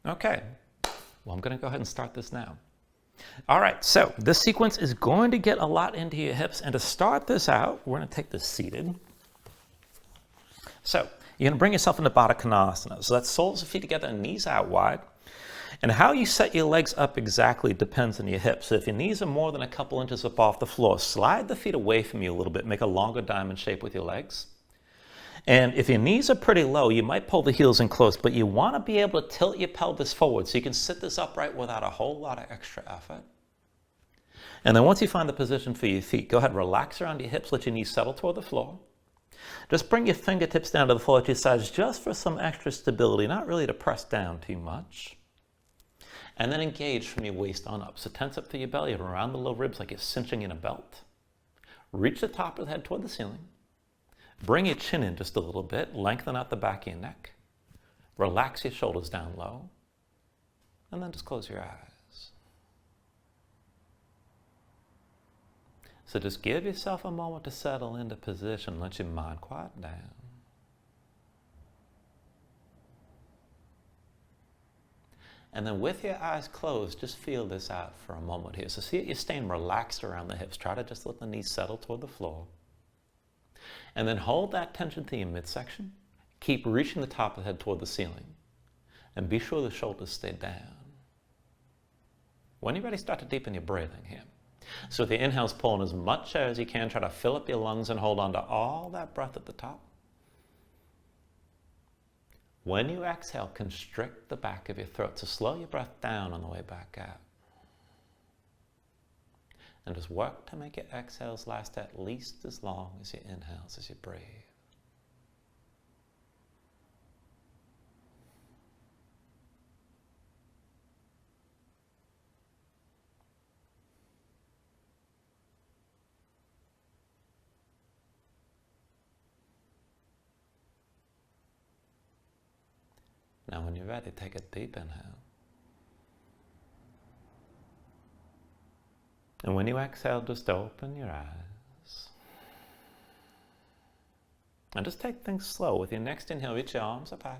Okay, well, I'm going to go ahead and start this now. All right, so this sequence is going to get a lot into your hips, and to start this out, we're going to take this seated. So you're going to bring yourself into Baddha Konasana. So that's soles of feet together and knees out wide. And how you set your legs up exactly depends on your hips. So if your knees are more than a couple inches up off the floor, slide the feet away from you a little bit, make a longer diamond shape with your legs. And if your knees are pretty low, you might pull the heels in close, but you want to be able to tilt your pelvis forward so you can sit this upright without a whole lot of extra effort. And then once you find the position for your feet, go ahead, relax around your hips, let your knees settle toward the floor. Just bring your fingertips down to the floor at your sides just for some extra stability, not really to press down too much. And then engage from your waist on up. So tense up through your belly and around the low ribs like you're cinching in a belt. Reach the top of the head toward the ceiling. Bring your chin in just a little bit. Lengthen out the back of your neck. Relax your shoulders down low. And then just close your eyes. So just give yourself a moment to settle into position. Let your mind quiet down. And then with your eyes closed, just feel this out for a moment here. So see that you're staying relaxed around the hips. Try to just let the knees settle toward the floor. And then hold that tension to your midsection. Keep reaching the top of the head toward the ceiling. And be sure the shoulders stay down. When you're ready, start to deepen your breathing here. So with your inhales, pull in as much air as you can. Try to fill up your lungs and hold on to all that breath at the top. When you exhale, constrict the back of your throat. So slow your breath down on the way back out. And just work to make your exhales last at least as long as your inhales as you breathe. Now when you're ready, take a deep inhale. And when you exhale, just open your eyes. And just take things slow. With your next inhale, reach your arms up high.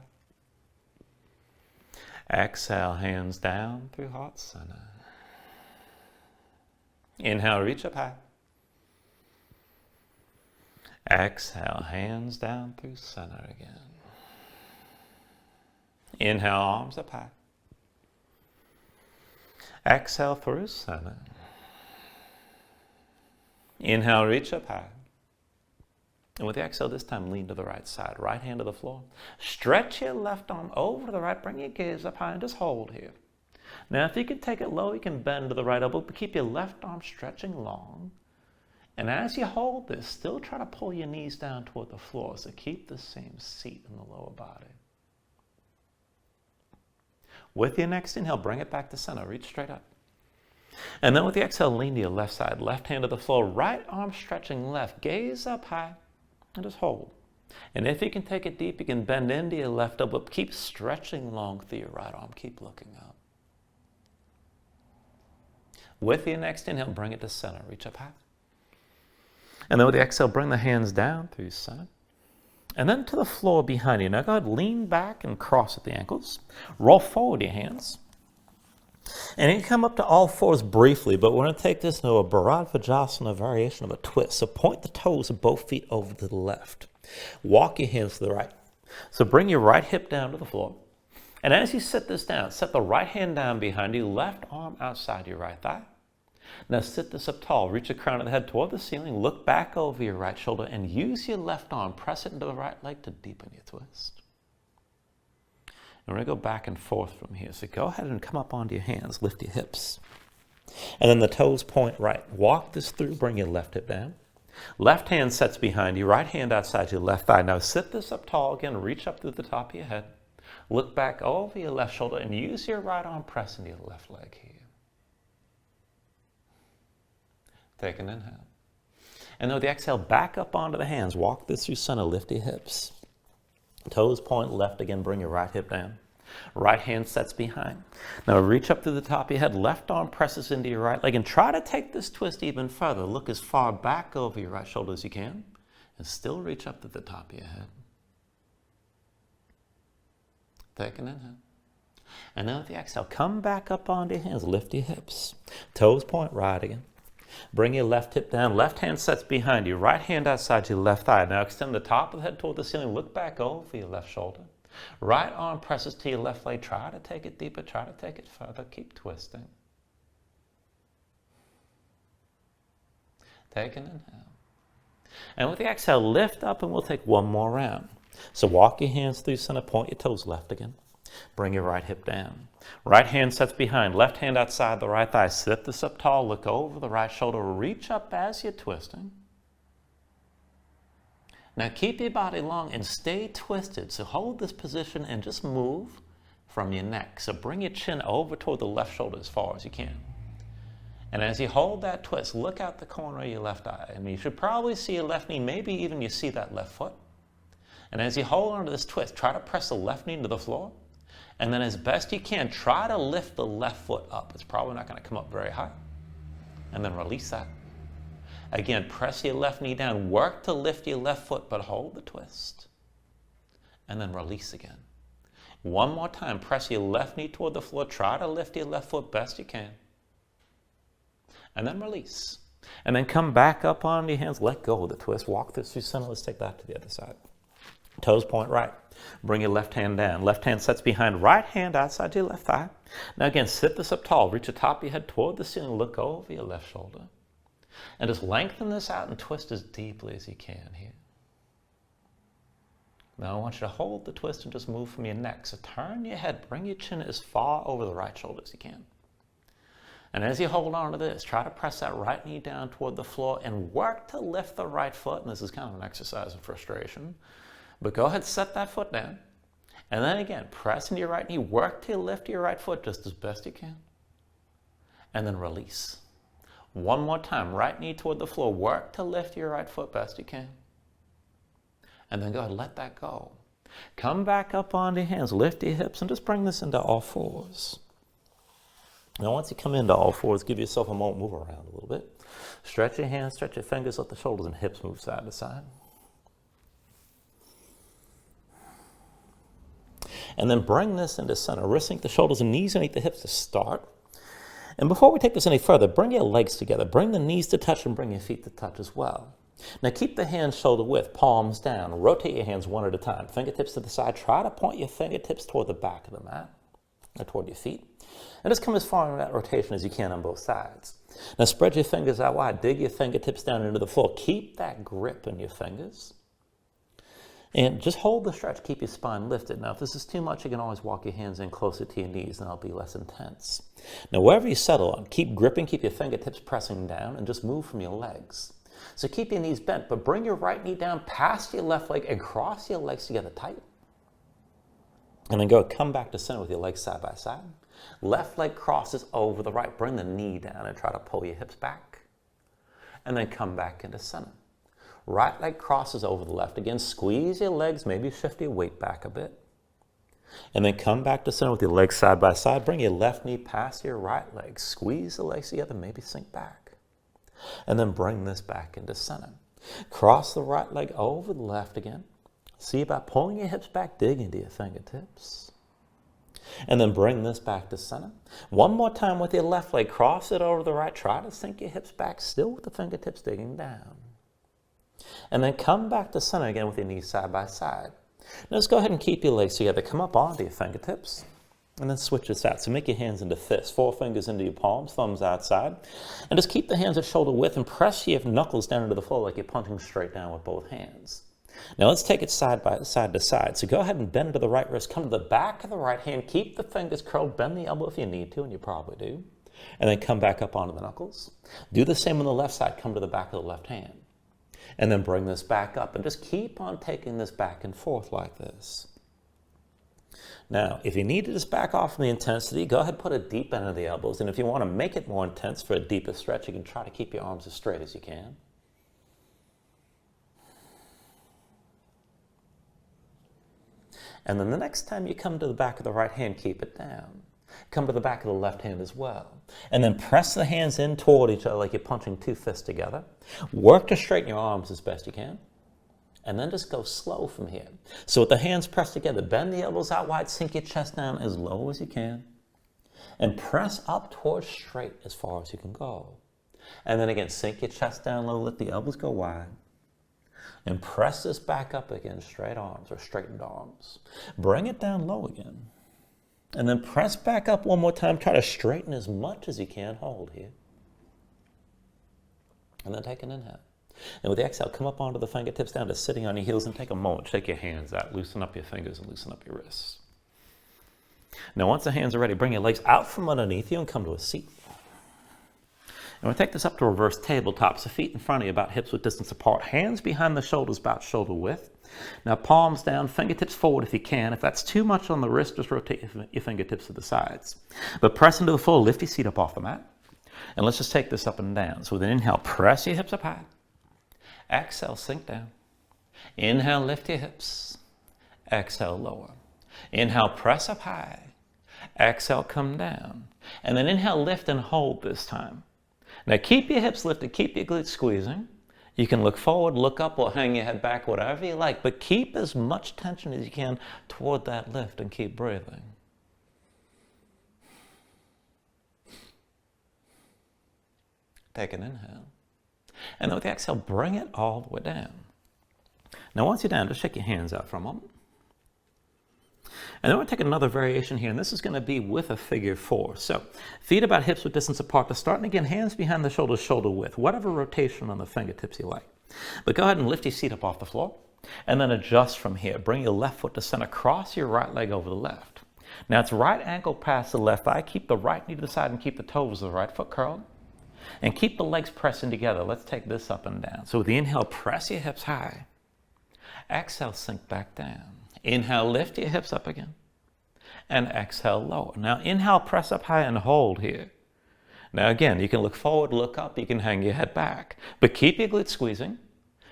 Exhale, hands down through heart center. Inhale, reach up high. Exhale, hands down through center again. Inhale, arms up high. Exhale through center. Inhale, reach up high. And with the exhale, this time lean to the right side. Right hand to the floor. Stretch your left arm over to the right. Bring your gaze up high and just hold here. Now, if you can take it low, you can bend to the right elbow, but keep your left arm stretching long. And as you hold this, still try to pull your knees down toward the floor. So keep the same seat in the lower body. With your next inhale, bring it back to center. Reach straight up. And then with the exhale, lean to your left side. Left hand to the floor. Right arm stretching left. Gaze up high. And just hold. And if you can take it deep, you can bend into your left elbow. Keep stretching long through your right arm. Keep looking up. With your next inhale, bring it to center. Reach up high. And then with the exhale, bring the hands down through center. And then to the floor behind you. Now go ahead, lean back and cross at the ankles. Roll forward your hands. And you can come up to all fours briefly, but we're going to take this into a Baddha variation of a twist. So point the toes of both feet over to the left. Walk your hands to the right. So bring your right hip down to the floor. And as you sit this down, set the right hand down behind you, left arm outside your right thigh. Now sit this up tall. Reach the crown of the head toward the ceiling. Look back over your right shoulder and use your left arm. Press it into the right leg to deepen your twist. And we're going to go back and forth from here. So go ahead and come up onto your hands. Lift your hips. And then the toes point right. Walk this through. Bring your left hip down. Left hand sets behind you. Right hand outside your left thigh. Now sit this up tall again. Reach up through the top of your head. Look back over your left shoulder and use your right arm. Press into your left leg here. Take an inhale. And then with the exhale, back up onto the hands. Walk this through center. Lift your hips. Toes point left again. Bring your right hip down. Right hand sets behind. Now reach up through the top of your head. Left arm presses into your right leg. And try to take this twist even further. Look as far back over your right shoulder as you can. And still reach up to the top of your head. Take an inhale. And then with the exhale, come back up onto your hands. Lift your hips. Toes point right again. Bring your left hip down. Left hand sets behind you. Right hand outside your left thigh. Now extend the top of the head toward the ceiling. Look back over your left shoulder. Right arm presses to your left leg. Try to take it deeper. Try to take it further. Keep twisting. Take an inhale. And with the exhale, lift up and we'll take one more round. So walk your hands through center. Point your toes left again. Bring your right hip down. Right hand sets behind. Left hand outside the right thigh. Sit this up tall. Look over the right shoulder. Reach up as you're twisting. Now keep your body long and stay twisted. So hold this position and just move from your neck. So bring your chin over toward the left shoulder as far as you can. And as you hold that twist, look out the corner of your left eye. I mean, you should probably see your left knee. Maybe even you see that left foot. And as you hold on to this twist, try to press the left knee into the floor. And then as best you can, try to lift the left foot up. It's probably not going to come up very high. And then release that. Again, press your left knee down. Work to lift your left foot, but hold the twist. And then release again. One more time. Press your left knee toward the floor. Try to lift your left foot best you can. And then release. And then come back up on your hands. Let go of the twist. Walk this through center. Let's take that to the other side. Toes point right. Bring your left hand down. Left hand sets behind. Right hand outside your left thigh. Now again, sit this up tall. Reach the top of your head toward the ceiling. Look over your left shoulder. And just lengthen this out and twist as deeply as you can here. Now I want you to hold the twist and just move from your neck. So turn your head. Bring your chin as far over the right shoulder as you can. And as you hold on to this, try to press that right knee down toward the floor and work to lift the right foot. And this is kind of an exercise in frustration. But go ahead, set that foot down. And then again, press into your right knee. Work to lift your right foot just as best you can. And then release. One more time, right knee toward the floor. Work to lift your right foot best you can. And then go ahead, let that go. Come back up onto your hands. Lift your hips and just bring this into all fours. Now once you come into all fours, give yourself a moment, move around a little bit. Stretch your hands, stretch your fingers, let the shoulders and hips move side to side. And then bring this into center. Wrists underneath the shoulders and knees underneath the hips to start. And before we take this any further, bring your legs together. Bring the knees to touch and bring your feet to touch as well. Now keep the hands shoulder width, palms down. Rotate your hands one at a time. Fingertips to the side. Try to point your fingertips toward the back of the mat or toward your feet. And just come as far in that rotation as you can on both sides. Now spread your fingers out wide. Dig your fingertips down into the floor. Keep that grip in your fingers. And just hold the stretch. Keep your spine lifted. Now if this is too much, you can always walk your hands in closer to your knees and it'll be less intense. Now wherever you settle on, keep gripping, keep your fingertips pressing down and just move from your legs. So keep your knees bent, but bring your right knee down past your left leg and cross your legs together tight. And then come back to center with your legs side by side. Left leg crosses over the right. Bring the knee down and try to pull your hips back. And then come back into center. Right leg crosses over the left. Again, squeeze your legs, maybe shift your weight back a bit. And then come back to center with your legs side by side. Bring your left knee past your right leg. Squeeze the legs together, maybe sink back. And then bring this back into center. Cross the right leg over the left again. See about pulling your hips back, dig into your fingertips. And then bring this back to center. One more time with your left leg. Cross it over the right. Try to sink your hips back, still with the fingertips digging down. And then come back to center again with your knees side by side. Now just go ahead and keep your legs together. Come up onto your fingertips. And then switch this out. So make your hands into fists. 4 fingers into your palms, thumbs outside. And just keep the hands at shoulder width and press your knuckles down into the floor like you're punching straight down with both hands. Now let's take it side to side. So go ahead and bend to the right wrist. Come to the back of the right hand. Keep the fingers curled. Bend the elbow if you need to, and you probably do. And then come back up onto the knuckles. Do the same on the left side. Come to the back of the left hand. And then bring this back up. And just keep on taking this back and forth like this. Now, if you need to just back off from the intensity, go ahead and put a deep bend of the elbows. And if you want to make it more intense for a deeper stretch, you can try to keep your arms as straight as you can. And then the next time you come to the back of the right hand, keep it down. Come to the back of the left hand as well. And then press the hands in toward each other like you're punching 2 fists together. Work to straighten your arms as best you can. And then just go slow from here. So with the hands pressed together, bend the elbows out wide, sink your chest down as low as you can. And press up towards straight as far as you can go. And then again, sink your chest down low, let the elbows go wide. And press this back up again, straight arms or straightened arms. Bring it down low again. And then press back up one more time. Try to straighten as much as you can. Hold here. And then take an inhale. And with the exhale, come up onto the fingertips down to sitting on your heels and take a moment. Take your hands out. Loosen up your fingers and loosen up your wrists. Now, once the hands are ready, bring your legs out from underneath you and come to a seat. And we'll take this up to reverse tabletop. So feet in front of you, about hips width distance apart. Hands behind the shoulders, about shoulder width. Now, palms down, fingertips forward if you can. If that's too much on the wrist, just rotate your fingertips to the sides. But press into the floor, lift your seat up off the mat. And let's just take this up and down. So with an inhale, press your hips up high. Exhale, sink down. Inhale, lift your hips. Exhale, lower. Inhale, press up high. Exhale, come down. And then inhale, lift and hold this time. Now keep your hips lifted, keep your glutes squeezing. You can look forward, look up, or hang your head back, whatever you like, but keep as much tension as you can toward that lift and keep breathing. Take an inhale. And then with the exhale, bring it all the way down. Now once you're down, just shake your hands out for a moment. And then we're going to take another variation here, and this is going to be with a figure 4. So feet about hips width distance apart to start, and again, hands behind the shoulders, shoulder width, whatever rotation on the fingertips you like. But go ahead and lift your seat up off the floor, and then adjust from here. Bring your left foot to center, cross your right leg over the left. Now it's right ankle past the left thigh, keep the right knee to the side, and keep the toes of the right foot curled. And keep the legs pressing together. Let's take this up and down. So with the inhale, press your hips high. Exhale, sink back down. Inhale, lift your hips up again. And exhale, lower. Now inhale, press up high and hold here. Now again, you can look forward, look up, you can hang your head back. But keep your glutes squeezing.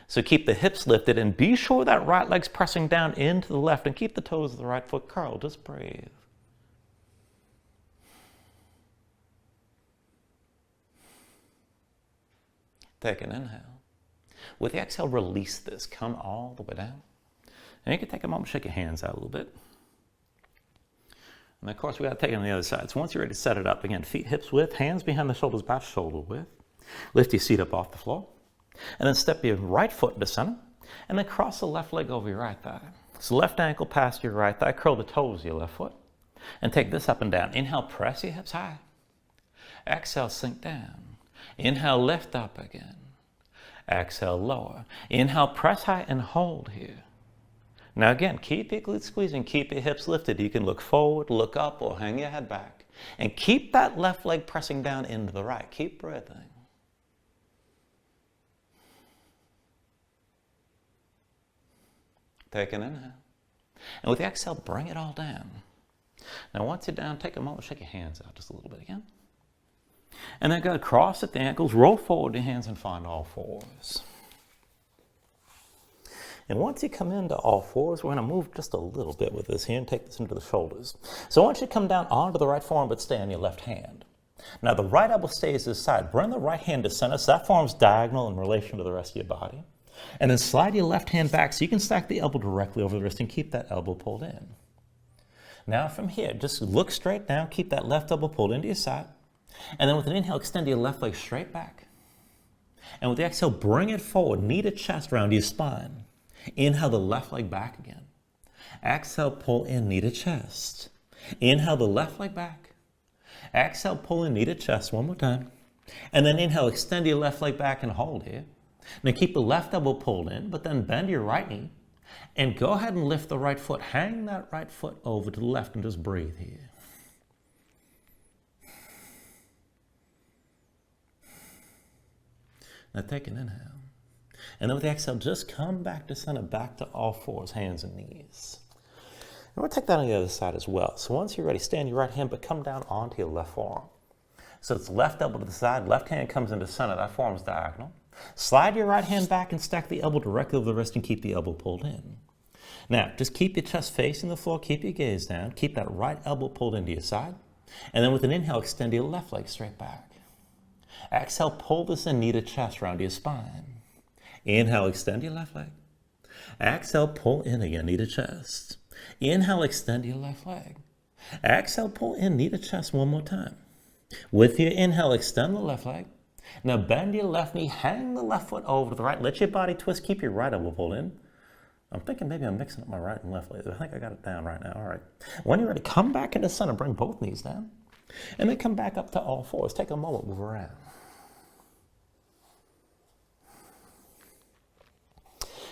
So keep the hips lifted and be sure that right leg's pressing down into the left and keep the toes of the right foot curled. Just breathe. Take an inhale. With the exhale, release this. Come all the way down. And you can take a moment, shake your hands out a little bit. And of course, we got to take it on the other side. So once you're ready to set it up, again, feet hips width, hands behind the shoulders, about shoulder width. Lift your seat up off the floor. And then step your right foot into center. And then cross the left leg over your right thigh. So left ankle past your right thigh, curl the toes of your left foot. And take this up and down. Inhale, press your hips high. Exhale, sink down. Inhale, lift up again. Exhale, lower. Inhale, press high and hold here. Now again, keep your glutes squeezing, keep your hips lifted. You can look forward, look up, or hang your head back. And keep that left leg pressing down into the right. Keep breathing. Take an inhale. And with the exhale, bring it all down. Now once you're down, take a moment, shake your hands out just a little bit again. And then go cross at the ankles, roll forward your hands and find all fours. And once you come into all fours, we're going to move just a little bit with this here and take this into the shoulders. So once you come down onto the right forearm, but stay on your left hand. Now the right elbow stays to the side. Bring the right hand to center, so that form's diagonal in relation to the rest of your body. And then slide your left hand back so you can stack the elbow directly over the wrist and keep that elbow pulled in. Now from here, just look straight down, keep that left elbow pulled into your side. And then with an inhale, extend your left leg straight back. And with the exhale, bring it forward, knee to chest, round your spine. Inhale the left leg back again. Exhale, pull in, knee to chest. Inhale the left leg back. Exhale, pull in, knee to chest one more time. And then inhale, extend your left leg back and hold here. Now keep the left elbow pulled in, but then bend your right knee. And go ahead and lift the right foot. Hang that right foot over to the left and just breathe here. Now take an inhale. And then with the exhale, just come back to center, back to all fours, hands and knees. And we'll take that on the other side as well. So once you're ready, stand your right hand, but come down onto your left forearm. So it's left elbow to the side, left hand comes into center, that form's diagonal. Slide your right hand back and stack the elbow directly over the wrist and keep the elbow pulled in. Now, just keep your chest facing the floor, keep your gaze down, keep that right elbow pulled into your side. And then with an inhale, extend your left leg straight back. Exhale, pull this in, knee to chest, round your spine. Inhale, extend your left leg. Exhale, pull in again, knee to chest. Inhale, extend your left leg. Exhale, pull in, knee to chest one more time. With your inhale, extend the left leg. Now bend your left knee, hang the left foot over to the right. Let your body twist, keep your right elbow pulled in. I'm thinking maybe I'm mixing up my right and left leg. I think I got it down right now. All right. When you're ready, come back into center, bring both knees down. And then come back up to all fours. Take a moment, move around.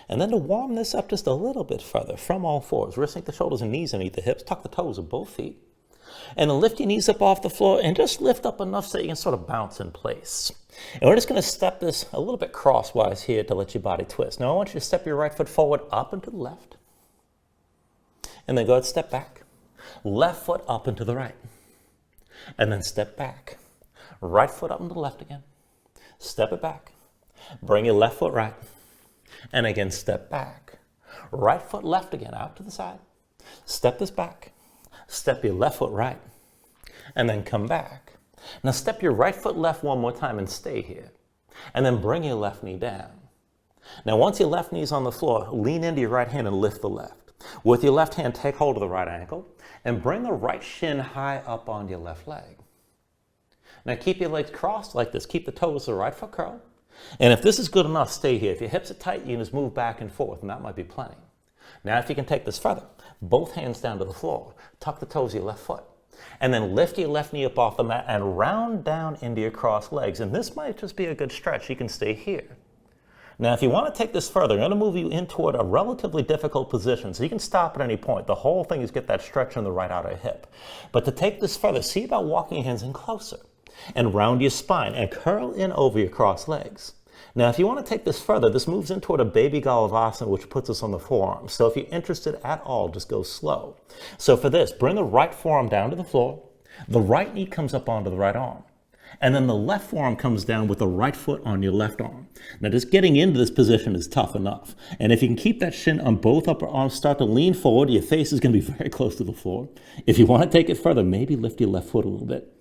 And then to warm this up just a little bit further, from all fours, wrist sink the shoulders and knees underneath the hips, tuck the toes of both feet. And then lift your knees up off the floor and just lift up enough so you can sort of bounce in place. And we're just going to step this a little bit crosswise here to let your body twist. Now I want you to step your right foot forward up and to the left. And then go ahead, step back. Left foot up and to the right. And then step back. Right foot up and to the left again. Step it back. Bring your left foot right. And again, step back. Right foot left again, out to the side. Step this back. Step your left foot right. And then come back. Now step your right foot left one more time and stay here. And then bring your left knee down. Now once your left knee is on the floor, lean into your right hand and lift the left. With your left hand, take hold of the right ankle and bring the right shin high up on your left leg. Now keep your legs crossed like this. Keep the toes of the right foot curled. And if this is good enough, stay here. If your hips are tight, you can just move back and forth, and that might be plenty. Now, if you can take this further, both hands down to the floor, tuck the toes of your left foot, and then lift your left knee up off the mat and round down into your crossed legs. And this might just be a good stretch. You can stay here. Now, if you want to take this further, I'm going to move you in toward a relatively difficult position, so you can stop at any point. The whole thing is get that stretch in the right outer hip. But to take this further, see about walking your hands in closer. And round your spine and curl in over your crossed legs. Now, if you want to take this further, this moves in toward a baby Galavasana, which puts us on the forearm. So if you're interested at all, just go slow. So for this, bring the right forearm down to the floor. The right knee comes up onto the right arm. And then the left forearm comes down with the right foot on your left arm. Now, just getting into this position is tough enough. And if you can keep that shin on both upper arms, start to lean forward, your face is going to be very close to the floor. If you want to take it further, maybe lift your left foot a little bit.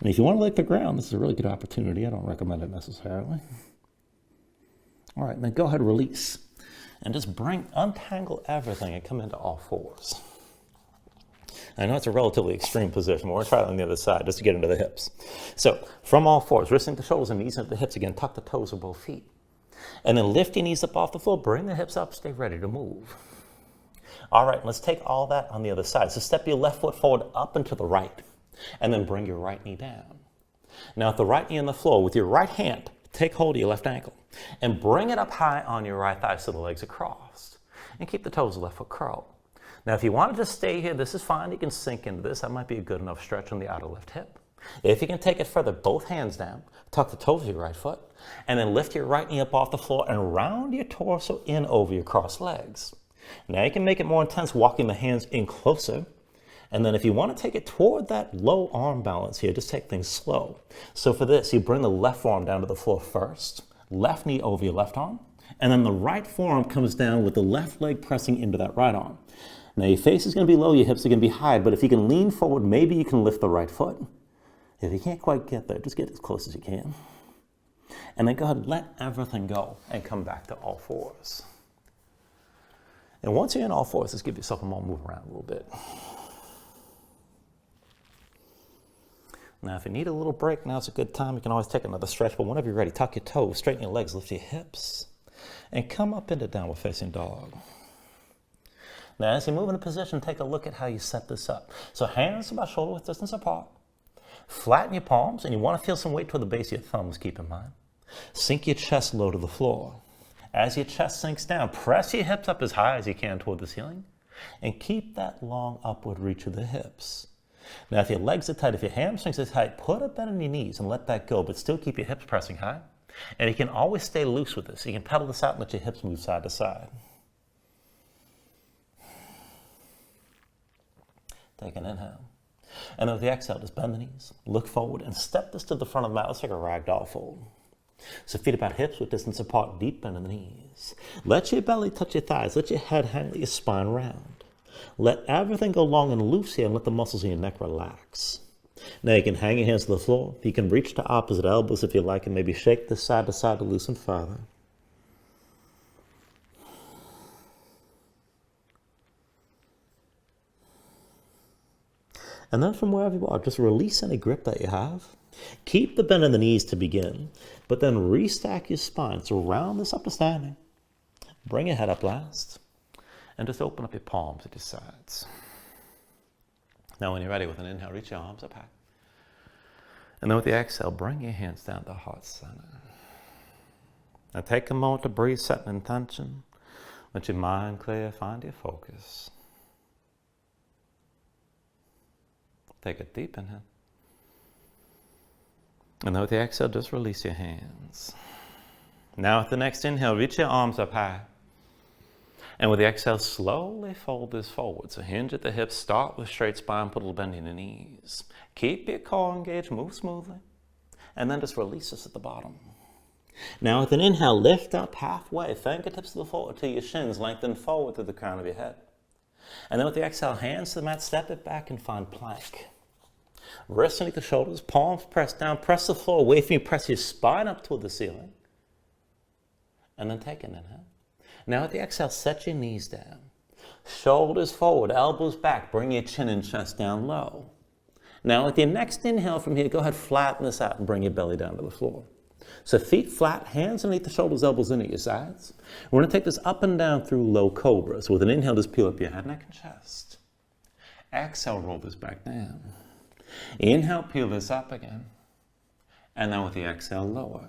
And if you want to lick the ground, this is a really good opportunity. I don't recommend it necessarily. All right, then go ahead and release. And just untangle everything and come into all fours. I know it's a relatively extreme position, but we're going to try it on the other side just to get into the hips. So, from all fours, wrist into the shoulders and knees into the hips again. Tuck the toes of both feet. And then lift your knees up off the floor. Bring the hips up. Stay ready to move. All right, let's take all that on the other side. So step your left foot forward up and to the right. And then bring your right knee down. Now, with the right knee on the floor, with your right hand, take hold of your left ankle and bring it up high on your right thigh so the legs are crossed. And keep the toes of the left foot curled. Now, if you want to just stay here, this is fine. You can sink into this. That might be a good enough stretch on the outer left hip. If you can take it further, both hands down, tuck the toes of your right foot, and then lift your right knee up off the floor and round your torso in over your crossed legs. Now, you can make it more intense, walking the hands in closer. And then if you want to take it toward that low arm balance here, just take things slow. So for this, you bring the left forearm down to the floor first, left knee over your left arm, and then the right forearm comes down with the left leg pressing into that right arm. Now your face is going to be low, your hips are going to be high, but if you can lean forward, maybe you can lift the right foot. If you can't quite get there, just get as close as you can. And then go ahead and let everything go and come back to all fours. And once you're in all fours, just give yourself a moment, move around a little bit. Now, if you need a little break, now's a good time. You can always take another stretch, but whenever you're ready, tuck your toes, straighten your legs, lift your hips, and come up into downward facing dog. Now, as you move into position, take a look at how you set this up. So hands about shoulder width distance apart. Flatten your palms, and you want to feel some weight toward the base of your thumbs, keep in mind. Sink your chest low to the floor. As your chest sinks down, press your hips up as high as you can toward the ceiling, and keep that long upward reach of the hips. Now, if your legs are tight, if your hamstrings are tight, put a bend in your knees and let that go, but still keep your hips pressing high. And you can always stay loose with this. You can pedal this out and let your hips move side to side. Take an inhale. And then with the exhale, just bend the knees, look forward, and step this to the front of the mat. Let's take a ragdoll fold. So feet about hips with distance apart, deep bend in the knees. Let your belly touch your thighs. Let your head hang, let your spine round. Let everything go long and loose here and let the muscles in your neck relax. Now you can hang your hands to the floor. You can reach to opposite elbows if you like and maybe shake this side to side to loosen further. And then from wherever you are, just release any grip that you have. Keep the bend in the knees to begin, but then restack your spine. So round this up to standing. Bring your head up last, and just open up your palms at your sides. Now when you're ready, with an inhale, reach your arms up high. And then with the exhale, bring your hands down to heart center. Now take a moment to breathe, set an intention. Let your mind clear, find your focus. Take a deep inhale. And then with the exhale, just release your hands. Now with the next inhale, reach your arms up high. And with the exhale, slowly fold this forward. So hinge at the hips, start with straight spine, put a little bend in your knees. Keep your core engaged, move smoothly. And then just release this at the bottom. Now with an inhale, lift up halfway, fingertips to the floor to your shins, lengthen forward to the crown of your head. And then with the exhale, hands to the mat, step it back and find plank. Wrists underneath the shoulders, palms pressed down, press the floor away from you, press your spine up toward the ceiling. And then take an inhale. Now with the exhale, set your knees down. Shoulders forward, elbows back, bring your chin and chest down low. Now with your next inhale from here, go ahead, flatten this out and bring your belly down to the floor. So feet flat, hands underneath the shoulders, elbows in at your sides. We're going to take this up and down through low cobra. So with an inhale, just peel up your head, neck, and chest. Exhale, roll this back down. Inhale, peel this up again. And then with the exhale, lower.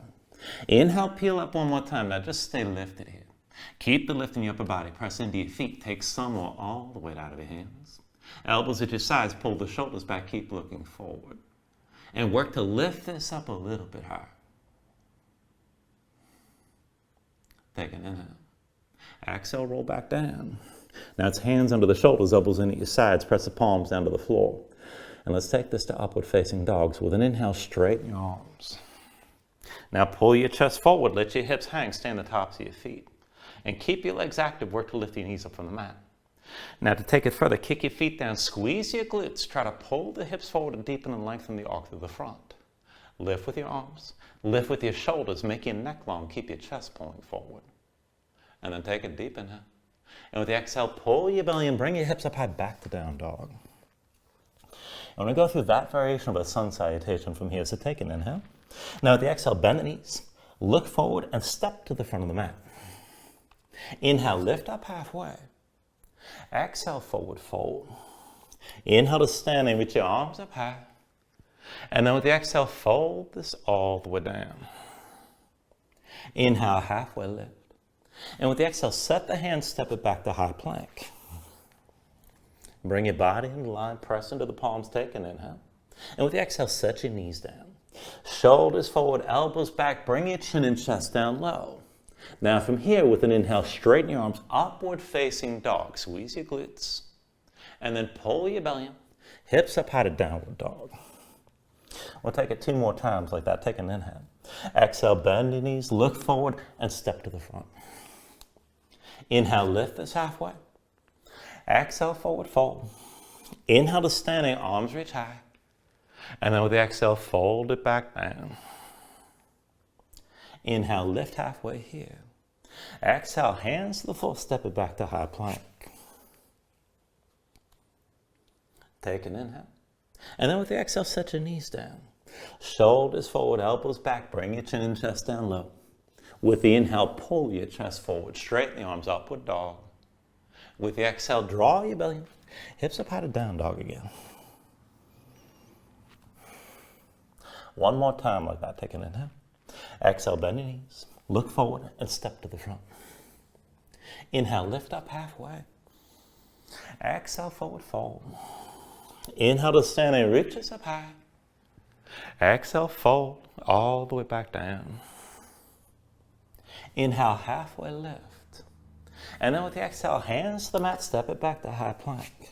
Inhale, peel up one more time. Now just stay lifted here. Keep the lift in your upper body. Press into your feet. Take some or all the weight out of your hands. Elbows at your sides. Pull the shoulders back. Keep looking forward. And work to lift this up a little bit higher. Take an inhale. Exhale, roll back down. Now it's hands under the shoulders, elbows in at your sides. Press the palms down to the floor. And let's take this to upward facing dog. So with an inhale, straighten your arms. Now pull your chest forward. Let your hips hang. Stay on the tops of your feet. And keep your legs active. Work to lift your knees up from the mat. Now to take it further, kick your feet down. Squeeze your glutes. Try to pull the hips forward and deepen and lengthen the arc through the front. Lift with your arms. Lift with your shoulders. Make your neck long. Keep your chest pulling forward. And then take a deep inhale. And with the exhale, pull your belly and bring your hips up high back to down dog. I'm going to go through that variation of a sun salutation from here. So take an inhale. Now with the exhale, bend the knees. Look forward and step to the front of the mat. Inhale, lift up halfway. Exhale, forward fold. Inhale to standing, reach your arms up high. And then with the exhale, fold this all the way down. Inhale, halfway lift. And with the exhale, set the hands, step it back to high plank. Bring your body into line, press into the palms, take an inhale. And with the exhale, set your knees down. Shoulders forward, elbows back, bring your chin and chest down low. Now from here, with an inhale, straighten your arms, upward facing dog. Squeeze your glutes. And then pull your belly in. Hips up high to downward dog. We'll take it 2 more times like that. Take an inhale. Exhale, bend your knees, look forward, and step to the front. Inhale, lift this halfway. Exhale, forward fold. Inhale to standing, arms reach high. And then with the exhale, fold it back down. Inhale, lift halfway here. Exhale, hands to the floor, step it back to high plank. Take an inhale. And then with the exhale, set your knees down. Shoulders forward, elbows back, bring your chin and chest down low. With the inhale, pull your chest forward, straighten the arms, upward dog. With the exhale, draw your belly, hips up high to down dog again. One more time like that, take an inhale. Exhale, bend your knees, look forward and step to the front. Inhale, lift up halfway. Exhale, forward fold. Inhale to standing, reaches up high. Exhale, fold all the way back down. Inhale, halfway lift. And then with the exhale, hands to the mat, step it back to high plank.